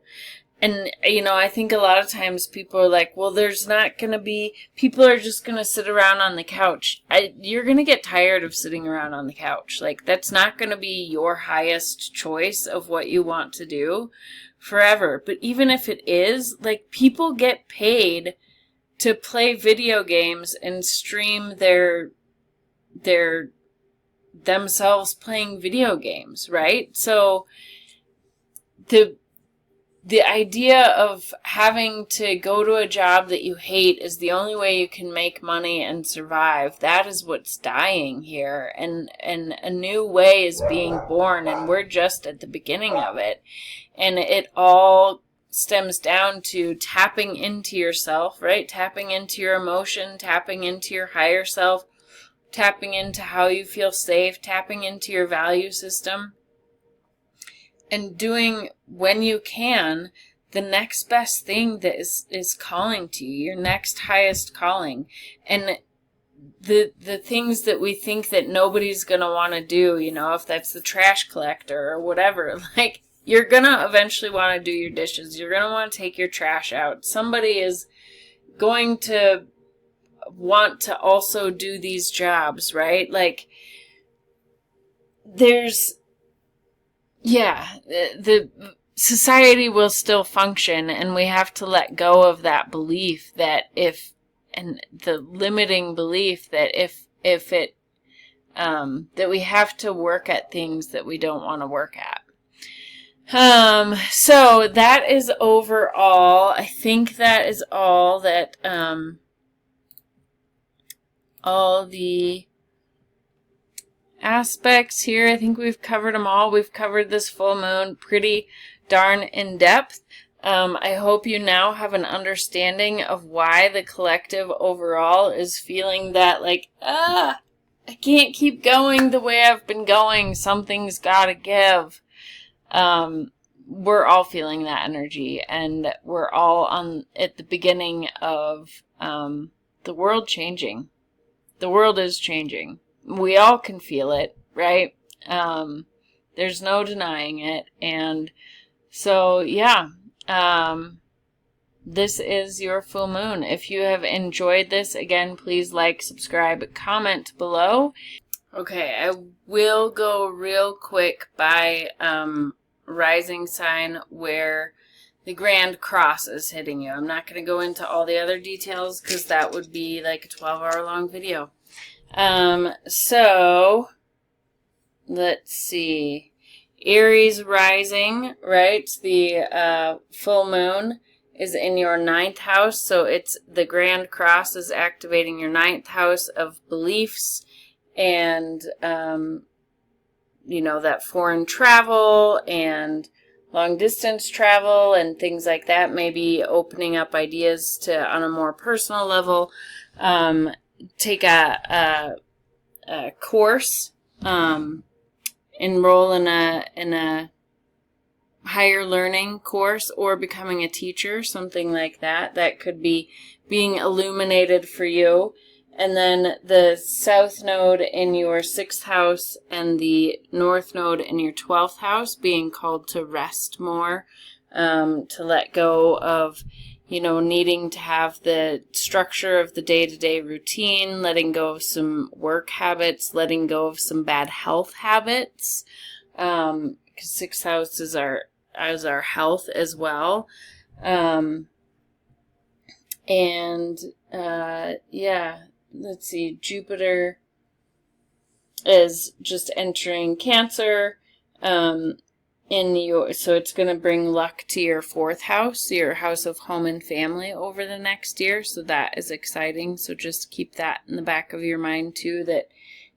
and, you know, I think a lot of times people are like, well, there's not going to be, people are just going to sit around on the couch. You're going to get tired of sitting around on the couch. Like, that's not going to be your highest choice of what you want to do forever. But even if it is, like, people get paid to play video games and stream themselves playing video games, right? So the idea of having to go to a job that you hate is the only way you can make money and survive. That is what's dying here. And a new way is being born, and we're just at the beginning of it. And it all stems down to tapping into yourself, right? Tapping into your emotion, tapping into your higher self, tapping into how you feel safe, tapping into your value system, and doing, when you can, the next best thing that is calling to you, your next highest calling. And the things that we think that nobody's going to want to do, you know, if that's the trash collector or whatever, like, you're going to eventually want to do your dishes. You're going to want to take your trash out. Somebody is going to want to also do these jobs, right? Like, there's, yeah, the society will still function, and we have to let go of that belief that and the limiting belief that that we have to work at things that we don't want to work at. So that is overall, I think that is all that, all the aspects here. I think we've covered them all. We've covered this full moon pretty darn in depth. I hope you now have an understanding of why the collective overall is feeling that, like, I can't keep going the way I've been going. Something's gotta give. We're all feeling that energy, and we're all at the beginning of the world changing. The world is changing. We all can feel it, right? There's no denying it. And so, yeah, this is your full moon. If you have enjoyed this, again, please like, subscribe, comment below. Okay, I will go real quick by rising sign where the Grand Cross is hitting you. I'm not going to go into all the other details because that would be like a 12-hour long video. So let's see. Aries rising, right? The full moon is in your 9th house, so it's the Grand Cross is activating your 9th house of beliefs and you know, that foreign travel and long distance travel and things like that, maybe opening up ideas to, on a more personal level, take a course, enroll in a higher learning course, or becoming a teacher, something like that. That could be being illuminated for you. And then the south node in your 6th house and the north node in your 12th house being called to rest more, to let go of, needing to have the structure of the day-to-day routine, letting go of some work habits, letting go of some bad health habits, because 6th house is our health as well. Let's see, Jupiter is just entering Cancer, so it's going to bring luck to your 4th house, your house of home and family, over the next year. So that is exciting. So just keep that in the back of your mind too, that,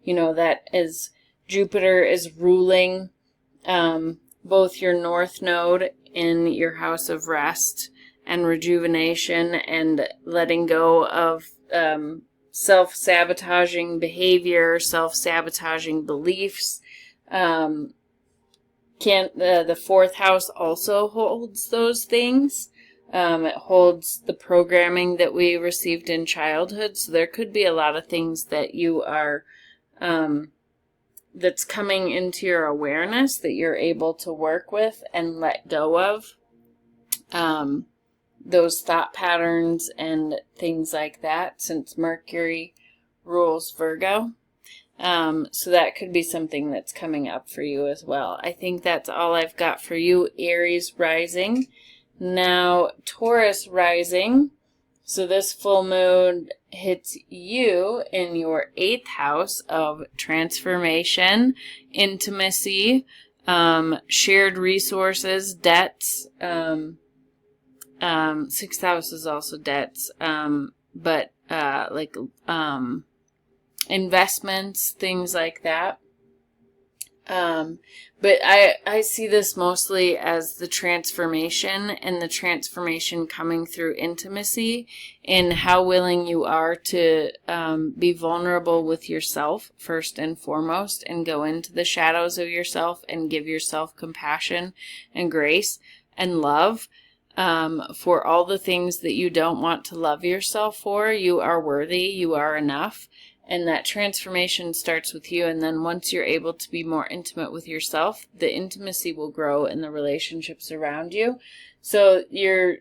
that as Jupiter is ruling, both your north node in your house of rest and rejuvenation, and letting go of self-sabotaging behavior, self-sabotaging beliefs. The 4th house also holds those things. It holds the programming that we received in childhood. So there could be a lot of things that you are, that's coming into your awareness that you're able to work with and let go of. Those thought patterns and things like that, since Mercury rules Virgo. So that could be something that's coming up for you as well. I think that's all I've got for you, Aries rising. Now, Taurus rising. So this full moon hits you in your 8th house of transformation, intimacy, shared resources, debts. 6th house is also debts, but investments, things like that. But I see this mostly as the transformation, and the transformation coming through intimacy, and how willing you are to be vulnerable with yourself first and foremost, and go into the shadows of yourself and give yourself compassion and grace and love. For all the things that you don't want to love yourself for. You are worthy, you are enough, and that transformation starts with you. And then once you're able to be more intimate with yourself, the intimacy will grow in the relationships around you. So your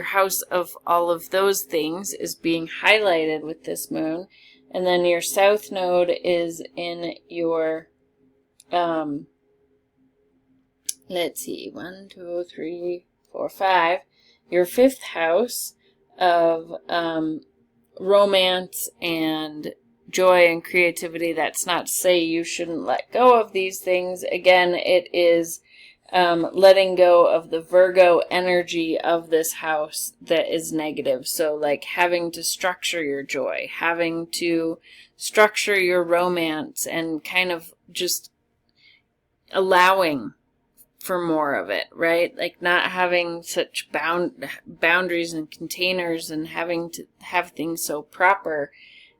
house of all of those things is being highlighted with this moon. And then your south node is in your, let's see, 1, 2, 3, 4, 5, your 5th house of romance and joy and creativity. That's not to say you shouldn't let go of these things. Again, it is letting go of the Virgo energy of this house that is negative. So like having to structure your joy, having to structure your romance, and kind of just allowing for more of it, right? Like not having such boundaries and containers, and having to have things so proper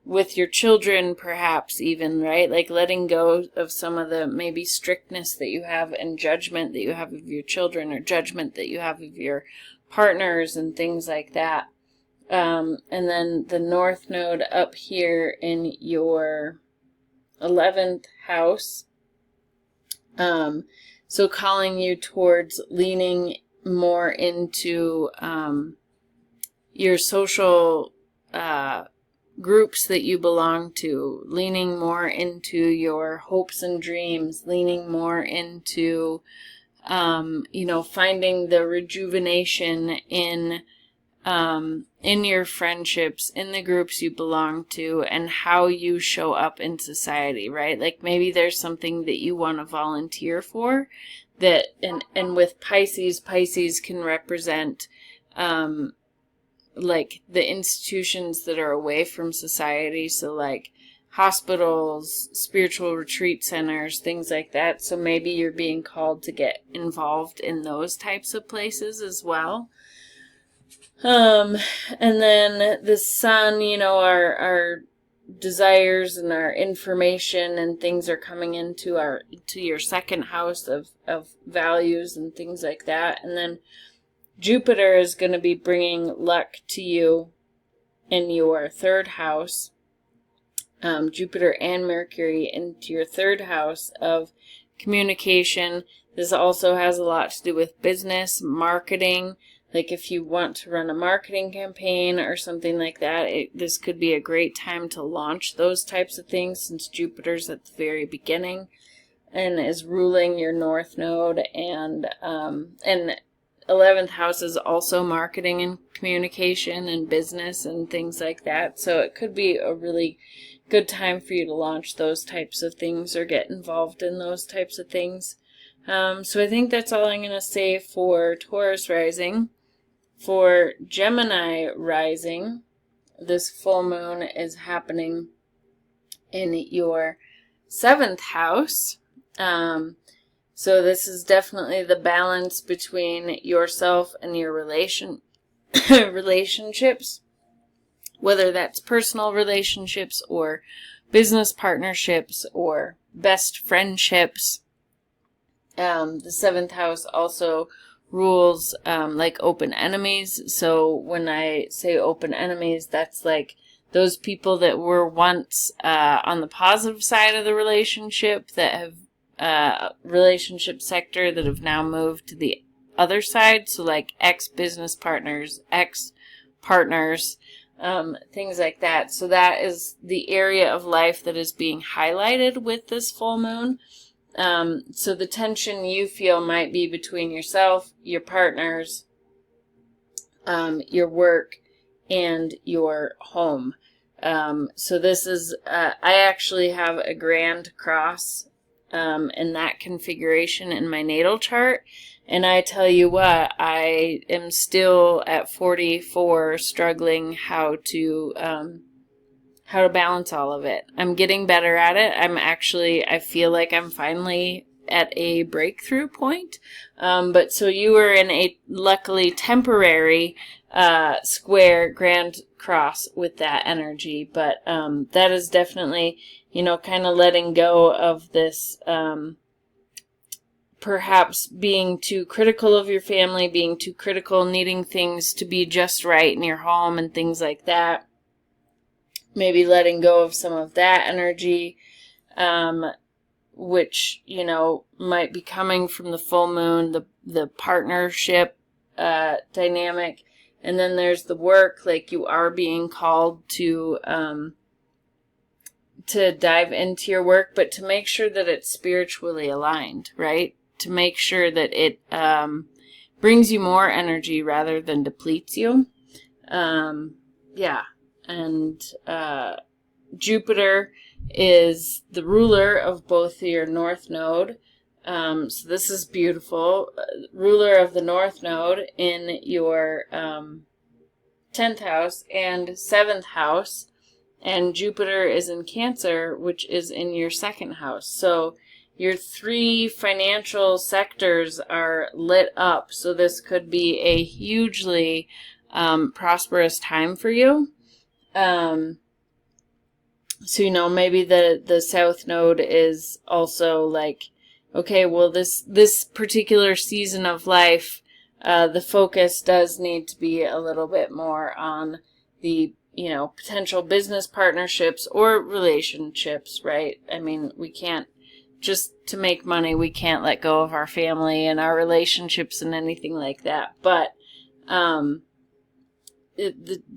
with your children, perhaps even, right? Like letting go of some of the maybe strictness that you have and judgment that you have of your children, or judgment that you have of your partners and things like that. And then the north node up here in your 11th house, so calling you towards leaning more into your social groups that you belong to, leaning more into your hopes and dreams, leaning more into, finding the rejuvenation in your friendships, in the groups you belong to, and how you show up in society, right? Like maybe there's something that you want to volunteer for, that, and with Pisces can represent, like the institutions that are away from society. So like hospitals, spiritual retreat centers, things like that. So maybe you're being called to get involved in those types of places as well. And then the sun, our desires and our information and things are coming into your second house of values and things like that. And then Jupiter is going to be bringing luck to you in your third house. Jupiter and Mercury into your third house of communication. This also has a lot to do with business, marketing. Like if you want to run a marketing campaign or something like that, this could be a great time to launch those types of things, since Jupiter's at the very beginning and is ruling your north node, and 11th house is also marketing and communication and business and things like that. So it could be a really good time for you to launch those types of things or get involved in those types of things. So I think that's all I'm going to say for Taurus rising. For Gemini rising, this full moon is happening in your 7th house. So this is definitely the balance between yourself and your relationships, whether that's personal relationships or business partnerships or best friendships. The 7th house also rules like open enemies. So when I say open enemies, that's like those people that were once on the positive side of the relationship, that have relationship sector, that have now moved to the other side. So like ex-business partners, ex-partners, things like that. So that is the area of life that is being highlighted with this full moon. So the tension you feel might be between yourself, your partners, your work, and your home. So this is, I actually have a grand cross in that configuration in my natal chart. And I tell you what, I am still at 44 struggling how to balance all of it. I'm getting better at it. I feel like I'm finally at a breakthrough point. But so you were in a luckily temporary square grand cross with that energy. But that is definitely, kind of letting go of this, perhaps being too critical of your family, being too critical, needing things to be just right in your home and things like that. Maybe letting go of some of that energy, which, might be coming from the full moon, the partnership dynamic. And then there's the work, like you are being called to dive into your work, but to make sure that it's spiritually aligned, right? To make sure that it brings you more energy rather than depletes you. And Jupiter is the ruler of both your north node. So this is beautiful. Ruler of the north node in your 10th house and 7th house. And Jupiter is in Cancer, which is in your 2nd house. So your 3 financial sectors are lit up. So this could be a hugely prosperous time for you. So, maybe the south node is also like, okay, well, this particular season of life, the focus does need to be a little bit more on the, potential business partnerships or relationships, right? I mean, we can't, just to make money, we can't let go of our family and our relationships and anything like that. But,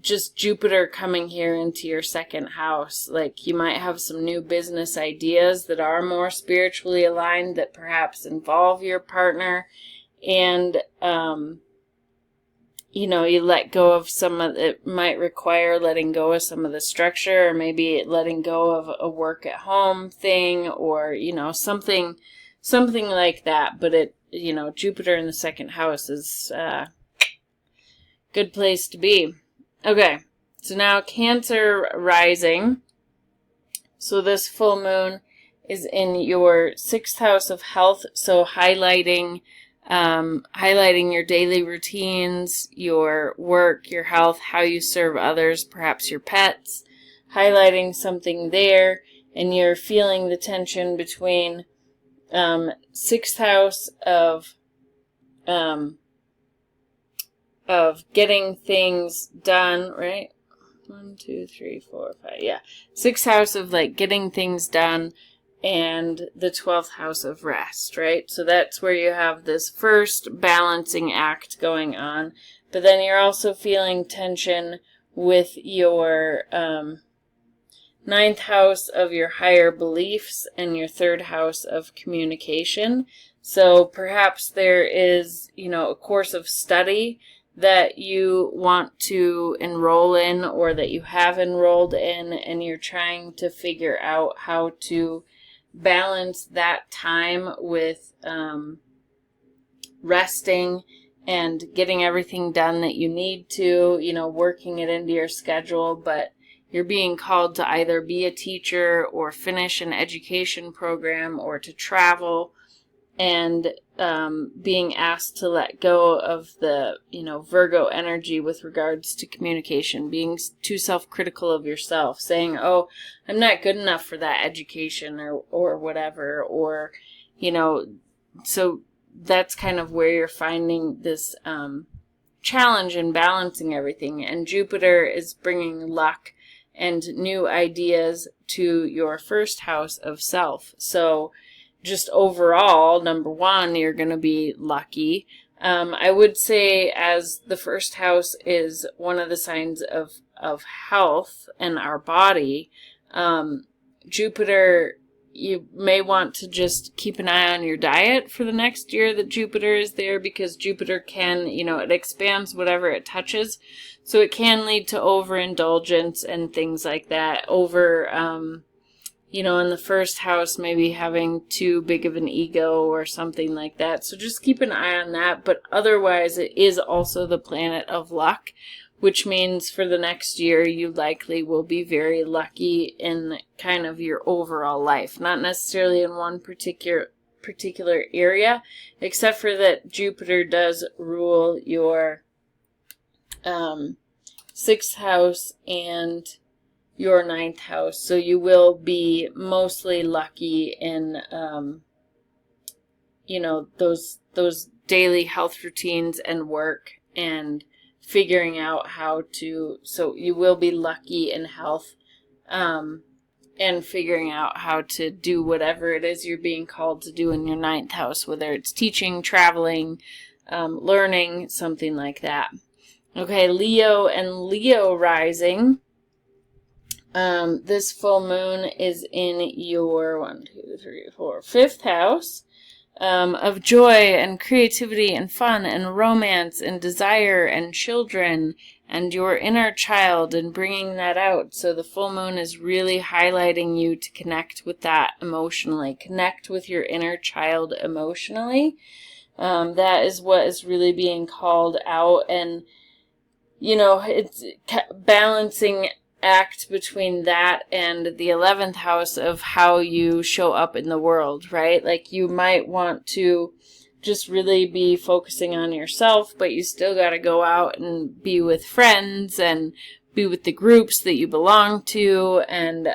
just Jupiter coming here into your 2nd house, like you might have some new business ideas that are more spiritually aligned, that perhaps involve your partner, and you let go of some of it. Might require letting go of some of the structure, or maybe letting go of a work at home thing, or something like that. But it Jupiter in the 2nd house is good place to be. Okay, so now Cancer rising. So this full moon is in your 6th house of health, so highlighting your daily routines, your work, your health, how you serve others, perhaps your pets, highlighting something there, and you're feeling the tension between 6th house of getting things done, right? 1, 2, 3, 4, 5, yeah. 6th house of like getting things done, and the 12th house of rest, right? So that's where you have this first balancing act going on. But then you're also feeling tension with your 9th house of your higher beliefs and your 3rd house of communication. So perhaps there is, a course of study that you want to enroll in, or that you have enrolled in, and you're trying to figure out how to balance that time with resting and getting everything done that you need to, working it into your schedule. But you're being called to either be a teacher or finish an education program or to travel, and being asked to let go of the, Virgo energy with regards to communication, being too self-critical of yourself, saying, oh, I'm not good enough for that education or whatever, or, so that's kind of where you're finding this challenge in balancing everything. And Jupiter is bringing luck and new ideas to your 1st house of self. So just overall, number 1, you're going to be lucky. I would say, as the 1st house is one of the signs of health and our body, Jupiter, you may want to just keep an eye on your diet for the next year that Jupiter is there, because Jupiter can, it expands whatever it touches. So it can lead to overindulgence and things like that. In the 1st house, maybe having too big of an ego or something like that. So just keep an eye on that. But otherwise, it is also the planet of luck, which means for the next year, you likely will be very lucky in kind of your overall life. Not necessarily in one particular area, except for that Jupiter does rule your 6th house and your 9th house. So you will be mostly lucky in, those daily health routines and work, and figuring out how to, so you will be lucky in health, and figuring out how to do whatever it is you're being called to do in your 9th house, whether it's teaching, traveling, learning, something like that. Okay, Leo and Leo rising. This full moon is in your 5th house of joy and creativity and fun and romance and desire and children and your inner child, and bringing that out. So the full moon is really highlighting you to connect with that emotionally, connect with your inner child emotionally. That is what is really being called out, and it's balancing act between that and the 11th house of how you show up in the world, right? Like, you might want to just really be focusing on yourself, but you still got to go out and be with friends and be with the groups that you belong to, and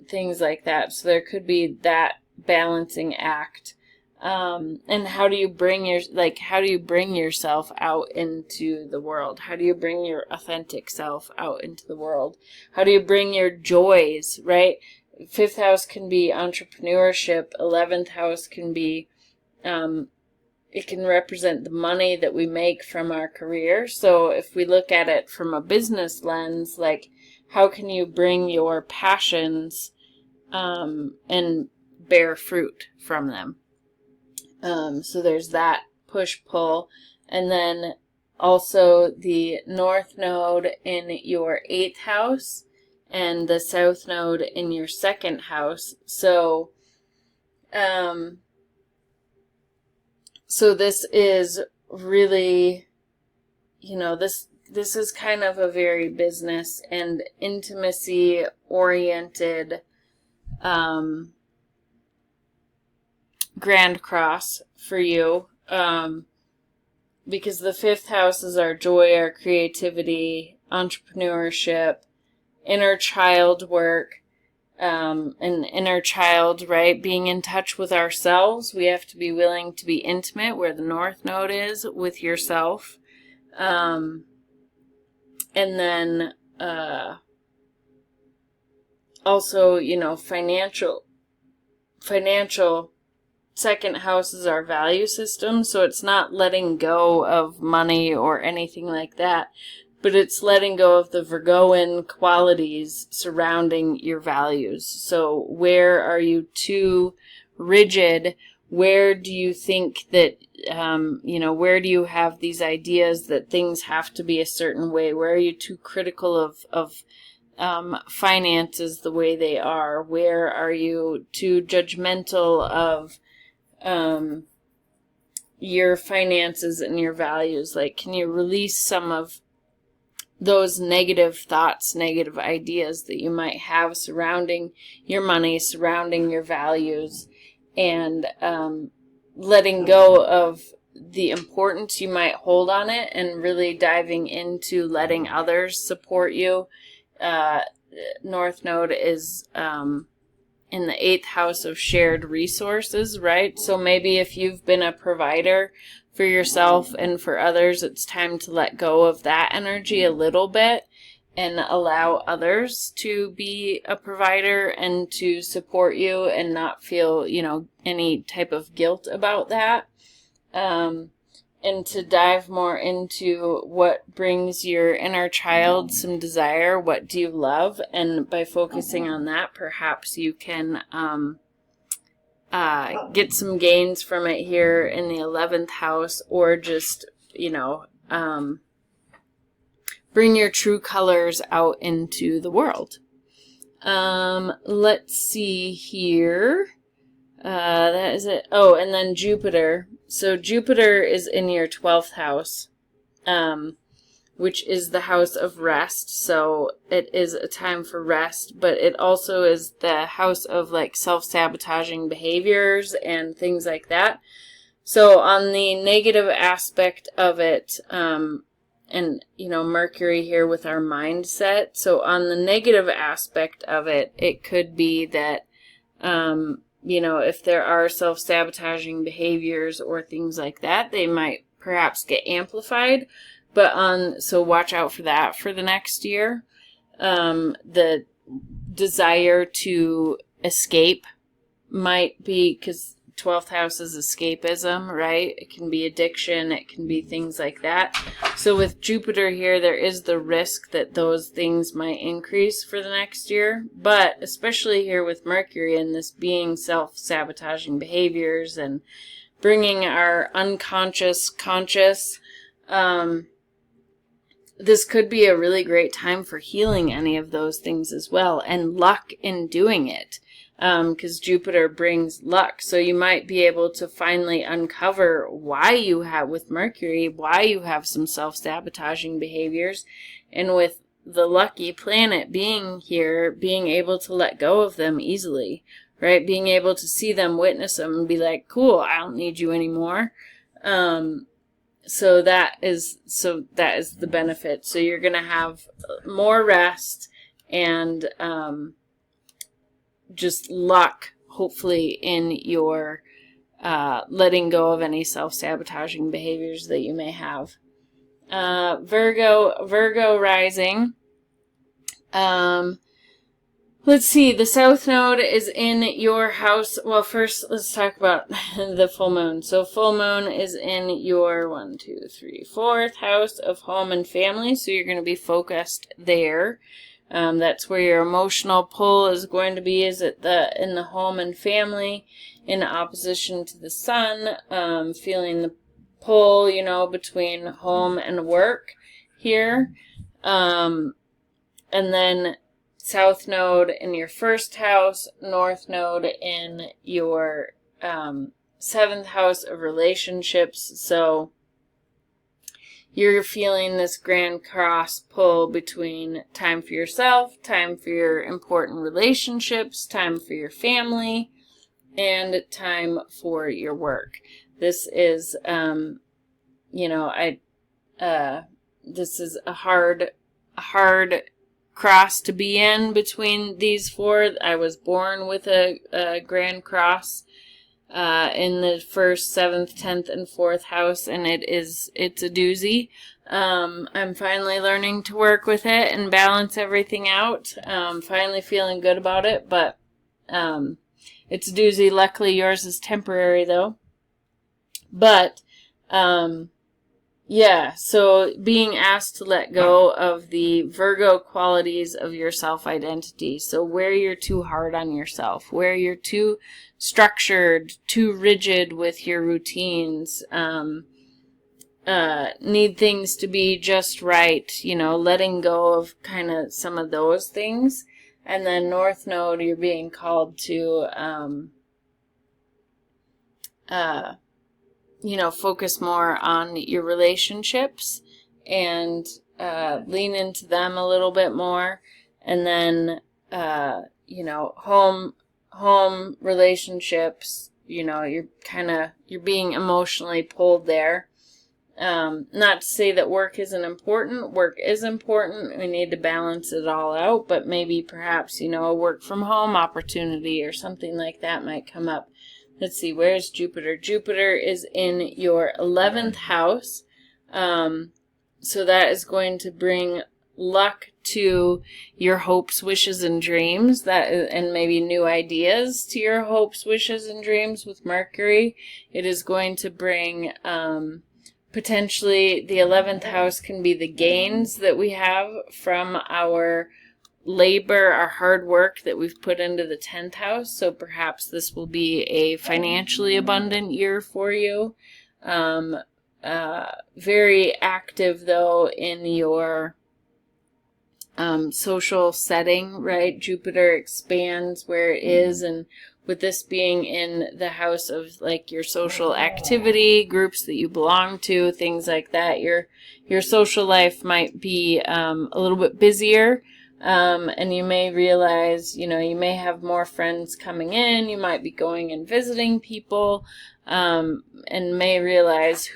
things like that. So there could be that balancing act. And how do you bring yourself out into the world? How do you bring your authentic self out into the world? How do you bring your joys, right? 5th house can be entrepreneurship. 11th house can be, it can represent the money that we make from our career. So if we look at it from a business lens, like, how can you bring your passions, and bear fruit from them? So there's that push-pull. And then also the North Node in your 8th house and the South Node in your 2nd house. So, so this is really, this is kind of a very business and intimacy-oriented Grand Cross for you, because the 5th house is our joy, our creativity, entrepreneurship, inner child work, and inner child, right? Being in touch with ourselves. We have to be willing to be intimate, where the North Node is, with yourself. And then also, financial 2nd house is our value system, so it's not letting go of money or anything like that, but it's letting go of the Virgoan qualities surrounding your values. So where are you too rigid? Where do you think that, where do you have these ideas that things have to be a certain way? Where are you too critical of finances the way they are? Where are you too judgmental of your finances and your values? Like, can you release some of those negative thoughts, negative ideas that you might have surrounding your money, surrounding your values, and letting go of the importance you might hold on it, and really diving into letting others support you. North Node is in the 8th house of shared resources, right? So maybe if you've been a provider for yourself and for others, it's time to let go of that energy a little bit and allow others to be a provider and to support you and not feel, any type of guilt about that. And to dive more into what brings your inner child some desire, what do you love, and by focusing on that, perhaps you can get some gains from it here in the 11th house, or just, bring your true colors out into the world. Let's see here. That is it. Oh, and then Jupiter. So Jupiter is in your 12th house, which is the house of rest. So it is a time for rest, but it also is the house of like self-sabotaging behaviors and things like that. So on the negative aspect of it, and Mercury here with our mindset. So on the negative aspect of it, it could be that, if there are self-sabotaging behaviors or things like that, they might perhaps get amplified. So watch out for that for the next year. The desire to escape might be, because 12th house is escapism, right? It can be addiction, it can be things like that. So with Jupiter here, there is the risk that those things might increase for the next year. But especially here with Mercury and this being self-sabotaging behaviors and bringing our unconscious conscious, this could be a really great time for healing any of those things as well, and luck in doing it. Because Jupiter brings luck. So you might be able to finally uncover why you have some self-sabotaging behaviors. And with the lucky planet being here, being able to let go of them easily, right? Being able to see them, witness them, and be like, cool, I don't need you anymore. So that is the benefit. So you're going to have more rest and, just luck, hopefully, in your letting go of any self-sabotaging behaviors that you may have. Virgo rising. Let's see, the South Node is in your house. Well, first, let's talk about the full moon. So full moon is in your 4th house of home and family, so you're going to be focused there. That's where your emotional pull is going to be, in the home and family, in opposition to the sun, feeling the pull, between home and work here. And then South Node in your 1st house, North Node in your 7th house of relationships. So you're feeling this grand cross pull between time for yourself, time for your important relationships, time for your family, and time for your work. This is, this is a hard cross to be in between these four. I was born with a grand cross in the 1st, 7th, 10th, and 4th house, and it's a doozy. I'm finally learning to work with it and balance everything out. Finally feeling good about it, but it's a doozy. Luckily, yours is temporary, though. But, yeah, so being asked to let go of the Virgo qualities of your self-identity. So where you're too hard on yourself, where you're too structured, too rigid with your routines, need things to be just right, letting go of kind of some of those things. And then North Node, you're being called to, focus more on your relationships and lean into them a little bit more. And then, home relationships, you're being emotionally pulled there. Not to say that work isn't important. Work is important. We need to balance it all out, but maybe perhaps, a work from home opportunity or something like that might come up. Let's see, where's Jupiter? Jupiter is in your 11th house. So that is going to bring luck to your hopes, wishes, and dreams, and maybe new ideas to your hopes, wishes, and dreams with Mercury. It is going to bring, potentially, the 11th house can be the gains that we have from our labor, our hard work that we've put into the 10th house. So perhaps this will be a financially abundant year for you. Very active, though, in your social setting, right? Jupiter expands where it is, and with this being in the house of like your social activity, groups that you belong to, things like that, your social life might be a little bit busier. And you may realize, you may have more friends coming in, you might be going and visiting people, and may realize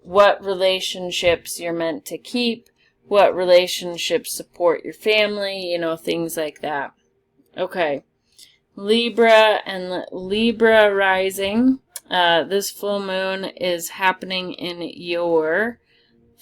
what relationships you're meant to keep, what relationships support your family, things like that. Okay. Libra and Libra rising. This full moon is happening in your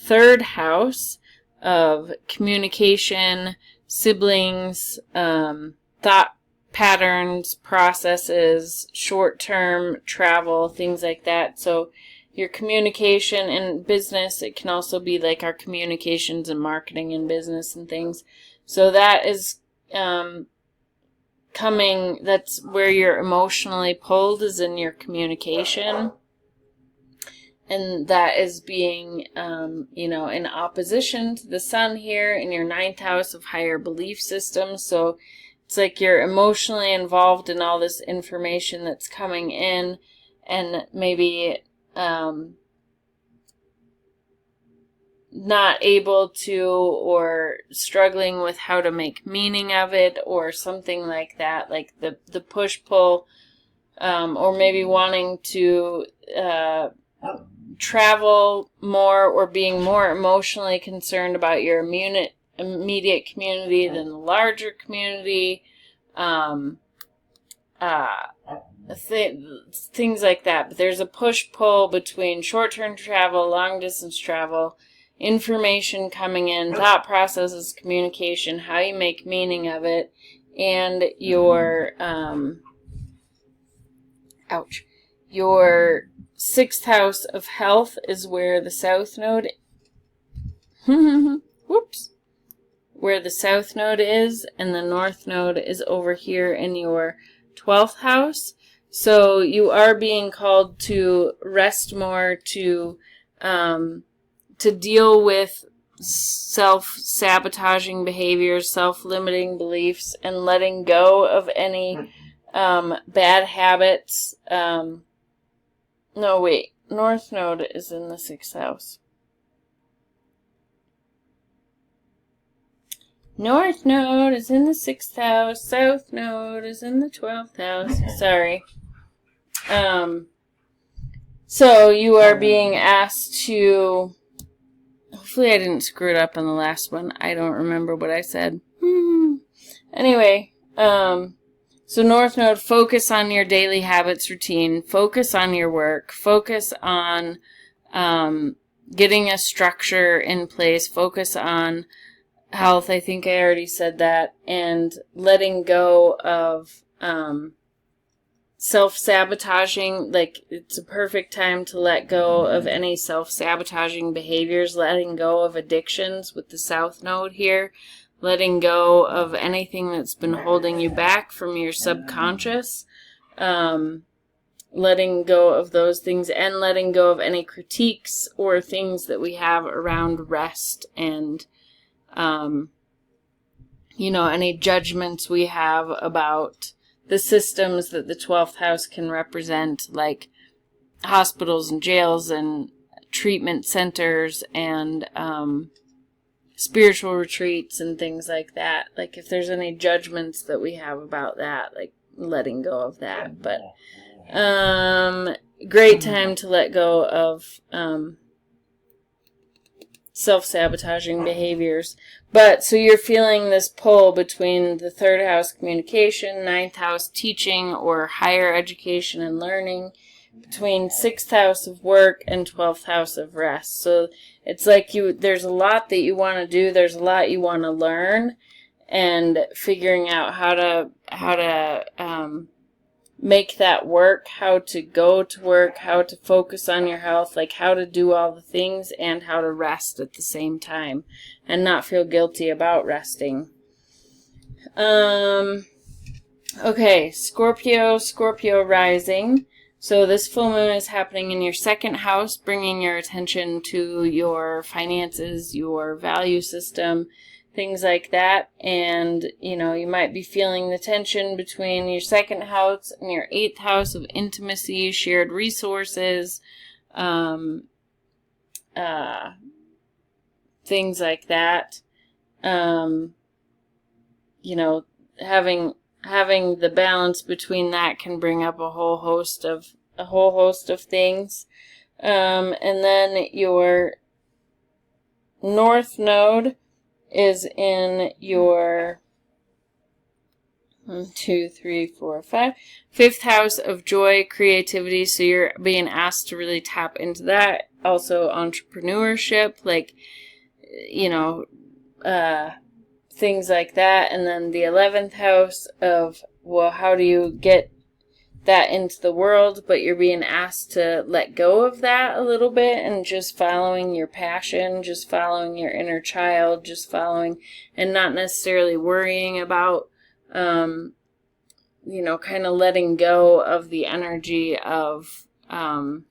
3rd house of communication, siblings, thought patterns, processes, short-term travel, things like that. So your communication in business, it can also be like our communications and marketing in business and things. So that is coming, that's where you're emotionally pulled, is in your communication. And that is being, in opposition to the sun here in your 9th house of higher belief systems. So it's like you're emotionally involved in all this information that's coming in, and maybe not able to, or struggling with how to make meaning of it, or something like that, like the push-pull, or maybe wanting to travel more, or being more emotionally concerned about your immediate community than the larger community, things like that. But there's a push-pull between short-term travel, long-distance travel, information coming in, thought processes, communication, how you make meaning of it, and your your 6th house of health is where the South Node where the South Node is, and the North Node is over here in your 12th house. So you are being called to rest more, to deal with self-sabotaging behaviors, self-limiting beliefs, and letting go of any bad habits. No, wait. North Node is in the 6th house. North node is in the 6th house. South node is in the 12th house. Sorry. So you are being asked to... Hopefully I didn't screw it up on the last one. I don't remember what I said. Anyway, so North Node, focus on your daily habits routine. Focus on your work. Focus on getting a structure in place. Focus on health. I think I already said that. And letting go of self-sabotaging. Like, it's a perfect time to let go of any self-sabotaging behaviors. Letting go of addictions with the South Node here. Letting go of anything that's been holding you back from your subconscious. Letting go of those things, and letting go of any critiques or things that we have around rest and, any judgments we have about the systems that the 12th house can represent, like hospitals and jails and treatment centers and spiritual retreats and things like that. Like, if there's any judgments that we have about that, like letting go of that. But great time to let go of self-sabotaging behaviors. But so you're feeling this pull between the 3rd house communication, 9th house teaching or higher education and learning, between 6th house of work and 12th house of rest. So it's like there's a lot that you want to do, there's a lot you want to learn, and figuring out how to make that work, how to go to work, how to focus on your health, like how to do all the things and how to rest at the same time and not feel guilty about resting. Okay, Scorpio rising. So this full moon is happening in your 2nd house, bringing your attention to your finances, your value system, things like that. And, you might be feeling the tension between your 2nd house and your 8th house of intimacy, shared resources, things like that. Having the balance between that can bring up a whole host of things. And then your North Node is in your 5th house of joy, creativity. So you're being asked to really tap into that. Also entrepreneurship, like, things like that. And then the 11th house of, well, how do you get that into the world? But you're being asked to let go of that a little bit and just following your passion, just following your inner child, just following and not necessarily worrying about, kind of letting go of the energy of the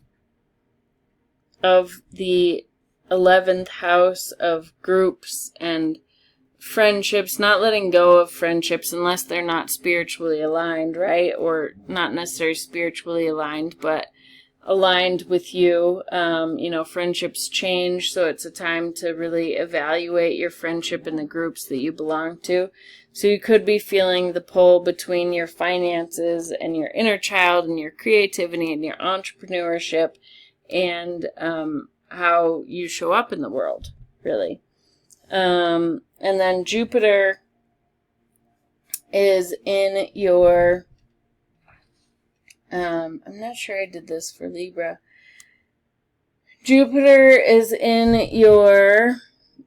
11th house of groups and friendships, not letting go of friendships unless they're not spiritually aligned, right? Or not necessarily spiritually aligned, but aligned with you. Friendships change, so it's a time to really evaluate your friendship in the groups that you belong to. So you could be feeling the pull between your finances and your inner child and your creativity and your entrepreneurship and how you show up in the world, really. And then Jupiter is in your, I'm not sure I did this for Libra. Jupiter is in your,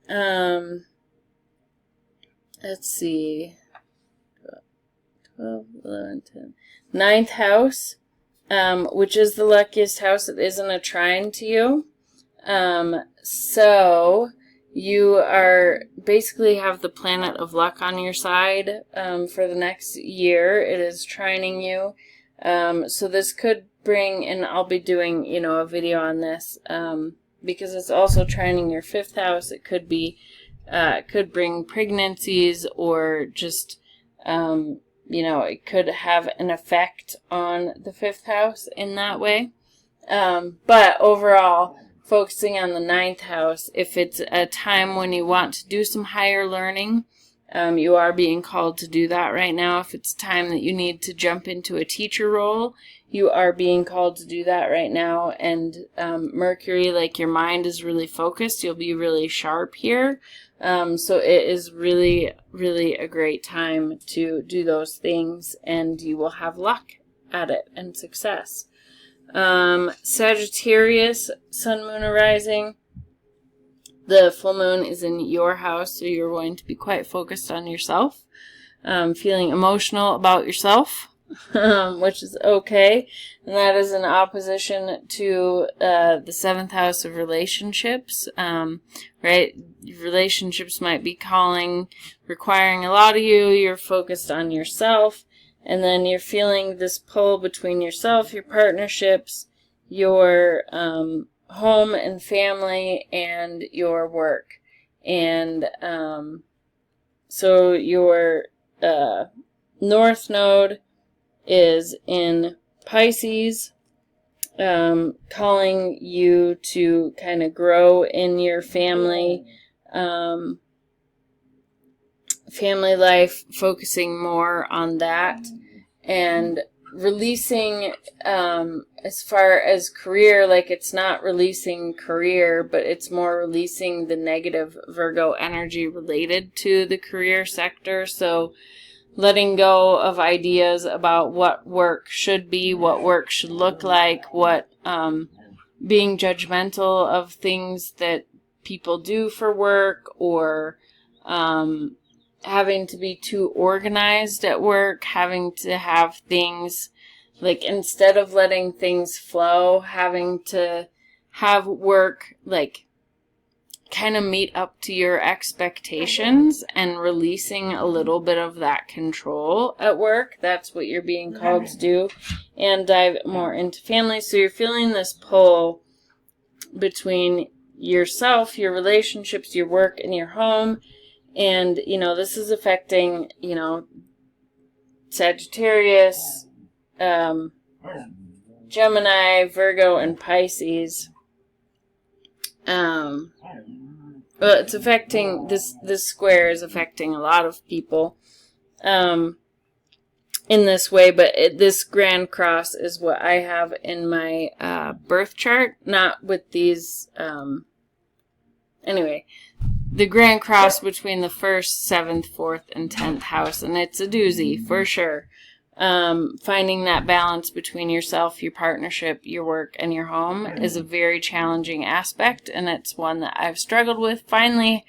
let's see, 12, 11, 10, 9th house, which is the luckiest house. It isn't a trine to you. So you are basically have the planet of luck on your side for the next year. It is trining you. So this could bring, and I'll be doing, a video on this because it's also trining your 5th house. It could be, could bring pregnancies or just, it could have an effect on the 5th house in that way. But overall, focusing on the 9th house, if it's a time when you want to do some higher learning, You are being called to do that right now. If it's time that you need to jump into a teacher role, you are being called to do that right now. And Mercury, like your mind is really focused. You'll be really sharp here. So it is really, really a great time to do those things, and you will have luck at it and success. Sagittarius, Sun, Moon, or Rising. The full moon is in your house, so you're going to be quite focused on yourself, feeling emotional about yourself, which is okay. And that is in opposition to the 7th house of relationships, right? Relationships might be requiring a lot of you. You're focused on yourself, and then you're feeling this pull between yourself, your partnerships, your home and family, and your work. And so your North Node is in Pisces, calling you to kind of grow in your family life, focusing more on that, and releasing as far as career, like it's not releasing career, but it's more releasing the negative Virgo energy related to the career sector. So letting go of ideas about what work should be, what work should look like, what being judgmental of things that people do for work, or having to be too organized at work, having to have things, like instead of letting things flow, having to have work like kind of meet up to your expectations, and releasing a little bit of that control at work. That's what you're being called to do, and dive more into family. So you're feeling this pull between yourself, your relationships, your work, and your home. And, you know, this is affecting, you know, Sagittarius, Gemini, Virgo, and Pisces. Well, it's affecting, this square is affecting a lot of people in this way, but this Grand Cross is what I have in my birth chart, not with these, anyway, the Grand Cross between the 1st, 7th, 4th, and 10th house, and it's a doozy, for sure. Finding that balance between yourself, your partnership, your work, and your home is a very challenging aspect, and it's one that I've struggled with. Finally,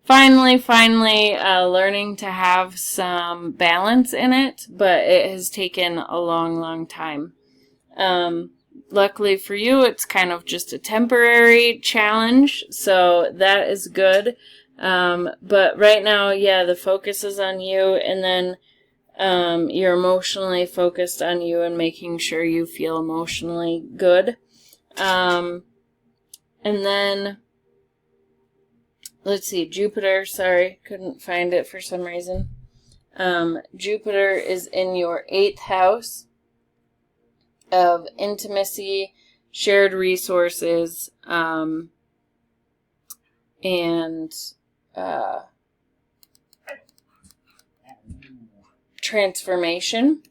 learning to have some balance in it, but it has taken a long, long time. Luckily for you, it's kind of just a temporary challenge, so that is good. But right now, yeah, the focus is on you, and then you're emotionally focused on you and making sure you feel emotionally good. And then, let's see, Jupiter, sorry, couldn't find it for some reason. Jupiter is in your 8th house of intimacy, shared resources, and transformation.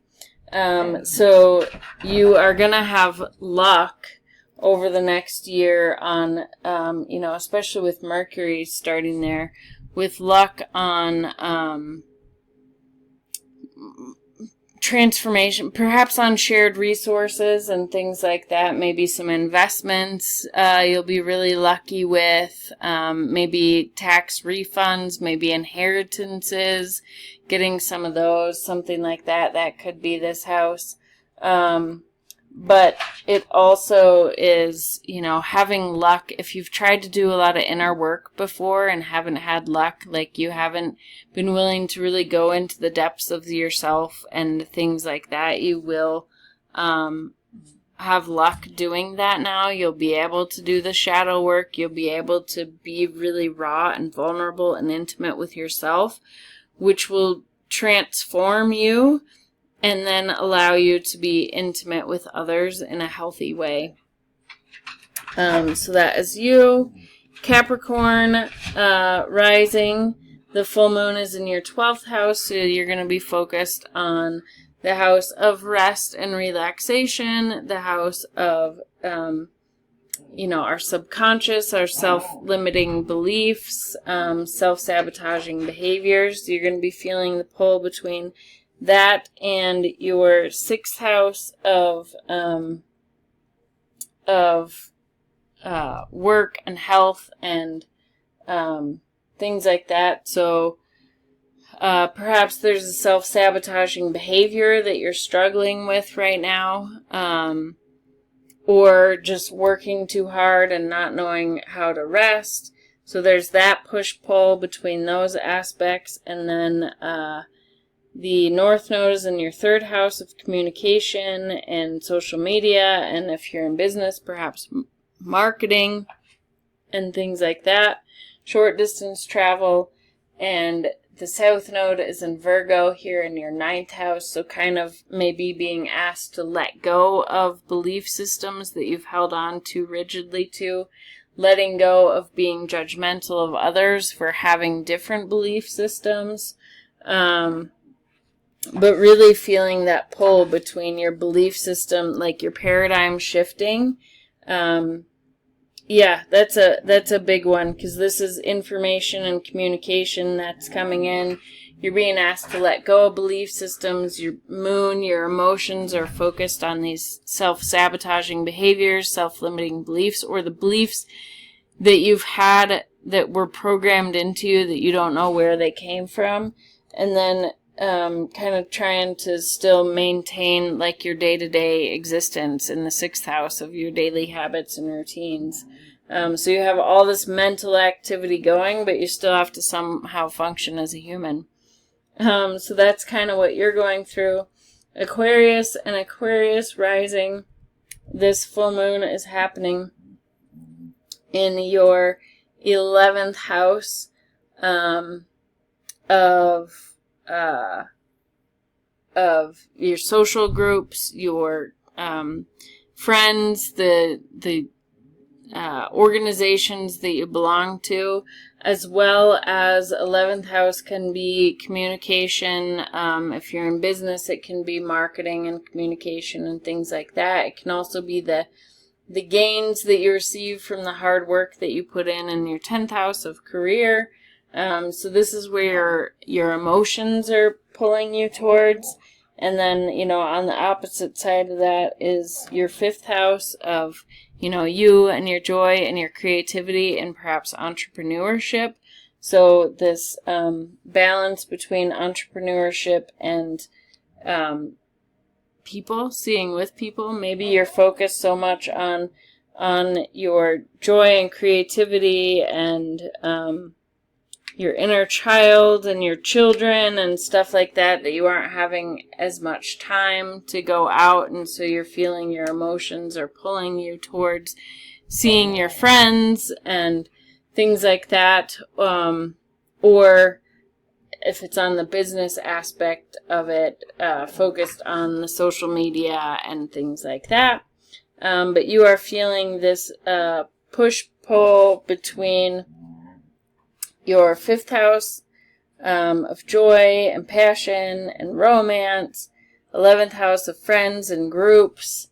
So you are going to have luck over the next year on, you know, especially with Mercury starting there, with luck on transformation, perhaps on shared resources and things like that. Maybe some investments you'll be really lucky with, maybe tax refunds, maybe inheritances, getting some of those, something like that. That could be this house. But it also is, you know, having luck. If you've tried to do a lot of inner work before and haven't had luck, like you haven't been willing to really go into the depths of yourself and things like that, you will have luck doing that now. You'll be able to do the shadow work. You'll be able to be really raw and vulnerable and intimate with yourself, which will transform you and then allow you to be intimate with others in a healthy way. So that is you. Capricorn rising. The full moon is in your 12th house, so you're going to be focused on the house of rest and relaxation, the house of, our subconscious, our self-limiting beliefs, self-sabotaging behaviors. You're going to be feeling the pull between that and your 6th house of work and health and things like that. So perhaps there's a self-sabotaging behavior that you're struggling with right now, or just working too hard and not knowing how to rest. So there's that push-pull between those aspects. And then the North Node is in your 3rd house of communication and social media, and if you're in business, perhaps marketing and things like that. Short distance travel. And the South Node is in Virgo here in your 9th house, so kind of maybe being asked to let go of belief systems that you've held on too rigidly to, letting go of being judgmental of others for having different belief systems, but really feeling that pull between your belief system, like your paradigm shifting. Yeah, that's a big one, because this is information and communication that's coming in. You're being asked to let go of belief systems. Your moon, your emotions are focused on these self-sabotaging behaviors, self-limiting beliefs, or the beliefs that you've had that were programmed into you that you don't know where they came from. And then kind of trying to still maintain like your day-to-day existence in the 6th house of your daily habits and routines. So you have all this mental activity going, but you still have to somehow function as a human. So that's kind of what you're going through. Aquarius and Aquarius rising. This full moon is happening in your 11th house of your social groups, your friends, the organizations that you belong to, as well as 11th house can be communication. If you're in business, it can be marketing and communication and things like that. It can also be the gains that you receive from the hard work that you put in your 10th house of career. So this is where your emotions are pulling you towards. And then, on the opposite side of that is your 5th house of, you and your joy and your creativity and perhaps entrepreneurship. So this balance between entrepreneurship and people, seeing with people. Maybe you're focused so much on your joy and creativity and your inner child and your children and stuff like that you aren't having as much time to go out, and so you're feeling your emotions are pulling you towards seeing your friends and things like that, or if it's on the business aspect of it, focused on the social media and things like that. But you are feeling this push-pull between your 5th house of joy and passion and romance, 11th house of friends and groups,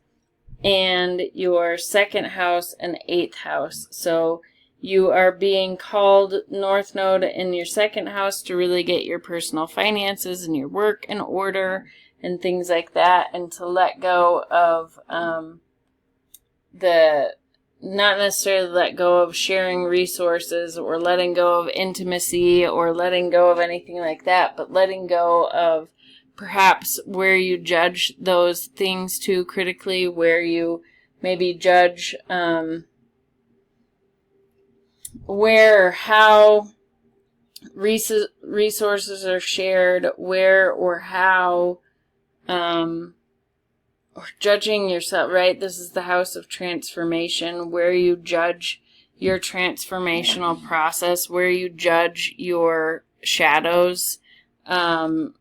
and your 2nd house and 8th house. So you are being called North Node in your 2nd house to really get your personal finances and your work in order and things like that, and to let go of not necessarily let go of sharing resources or letting go of intimacy or letting go of anything like that, but letting go of perhaps where you judge those things too critically, where you maybe judge where or how resources are shared, where or how, or judging yourself, right? This is the house of transformation, where you judge your transformational process, where you judge your shadows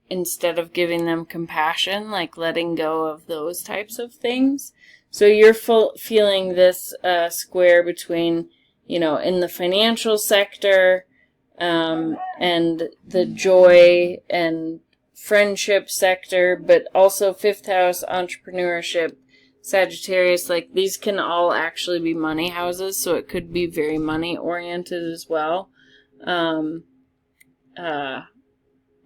instead of giving them compassion, like letting go of those types of things. So you're feeling this square between, in the financial sector and the joy and friendship sector, but also fifth house entrepreneurship, Sagittarius. Like, these can all actually be money houses, so it could be very money oriented as well.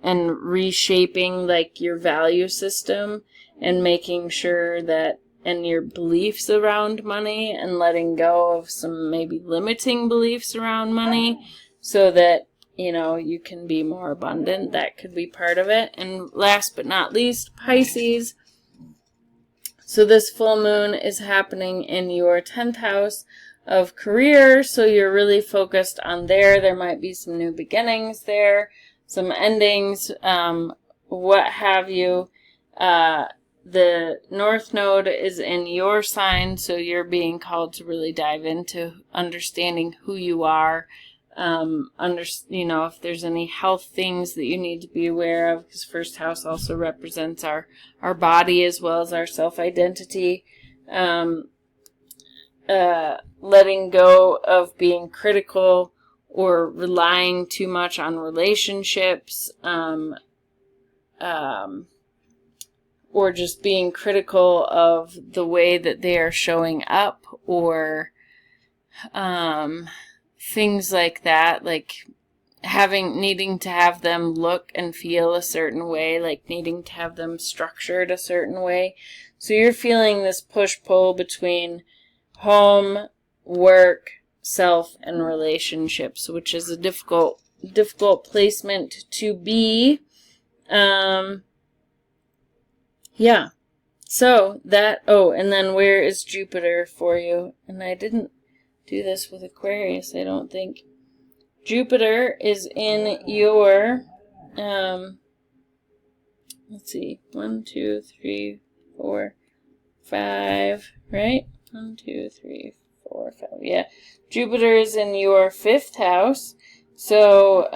And reshaping like your value system and making sure that, and your beliefs around money, and letting go of some maybe limiting beliefs around money so that, you know, you can be more abundant. That could be part of it. And last but not least, Pisces. So this full moon is happening in your 10th house of career, so you're really focused on there. There might be some new beginnings there, some endings, what have you. The North Node is in your sign, so you're being called to really dive into understanding who you are. You know, if there's any health things that you need to be aware of, because first house also represents our body as well as our self-identity. Letting go of being critical or relying too much on relationships, or just being critical of the way that they are showing up, or things like that, like needing to have them look and feel a certain way, like needing to have them structured a certain way. So you're feeling this push-pull between home, work, self, and relationships, which is a difficult placement to be. Yeah. So that, and then where is Jupiter for you? And I didn't do this with Aquarius, I don't think. Jupiter is in your, let's see, 1, 2, 3, 4, 5, right? 1, 2, 3, 4, 5, yeah. Jupiter is in your 5th house, so,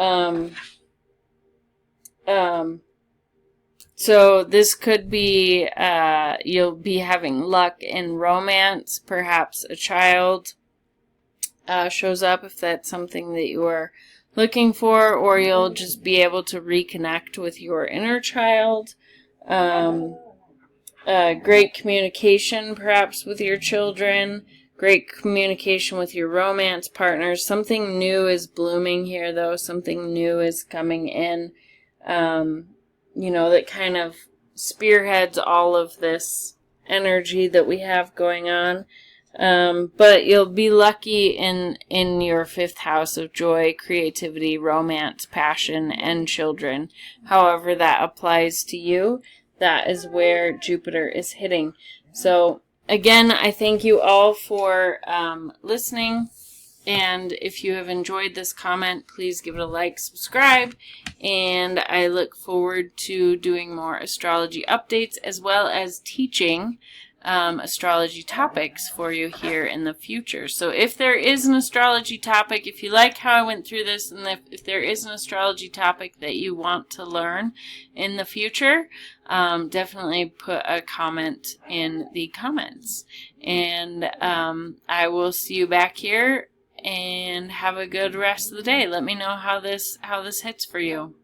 so this could be, you'll be having luck in romance. Perhaps a child shows up if that's something that you are looking for, or you'll just be able to reconnect with your inner child. Great communication perhaps with your children, great communication with your romance partners. Something new is blooming here, though. Something new is coming in, you know, that kind of spearheads all of this energy that we have going on. But you'll be lucky in your 5th house of joy, creativity, romance, passion, and children. However that applies to you, that is where Jupiter is hitting. So again, I thank you all for listening. And if you have enjoyed this comment, please give it a like, subscribe, and I look forward to doing more astrology updates as well as teaching astrology topics for you here in the future. So if there is an astrology topic, if you like how I went through this, and if there is an astrology topic that you want to learn in the future, definitely put a comment in the comments. And I will see you back here, and have a good rest of the day. Let me know how this hits for you.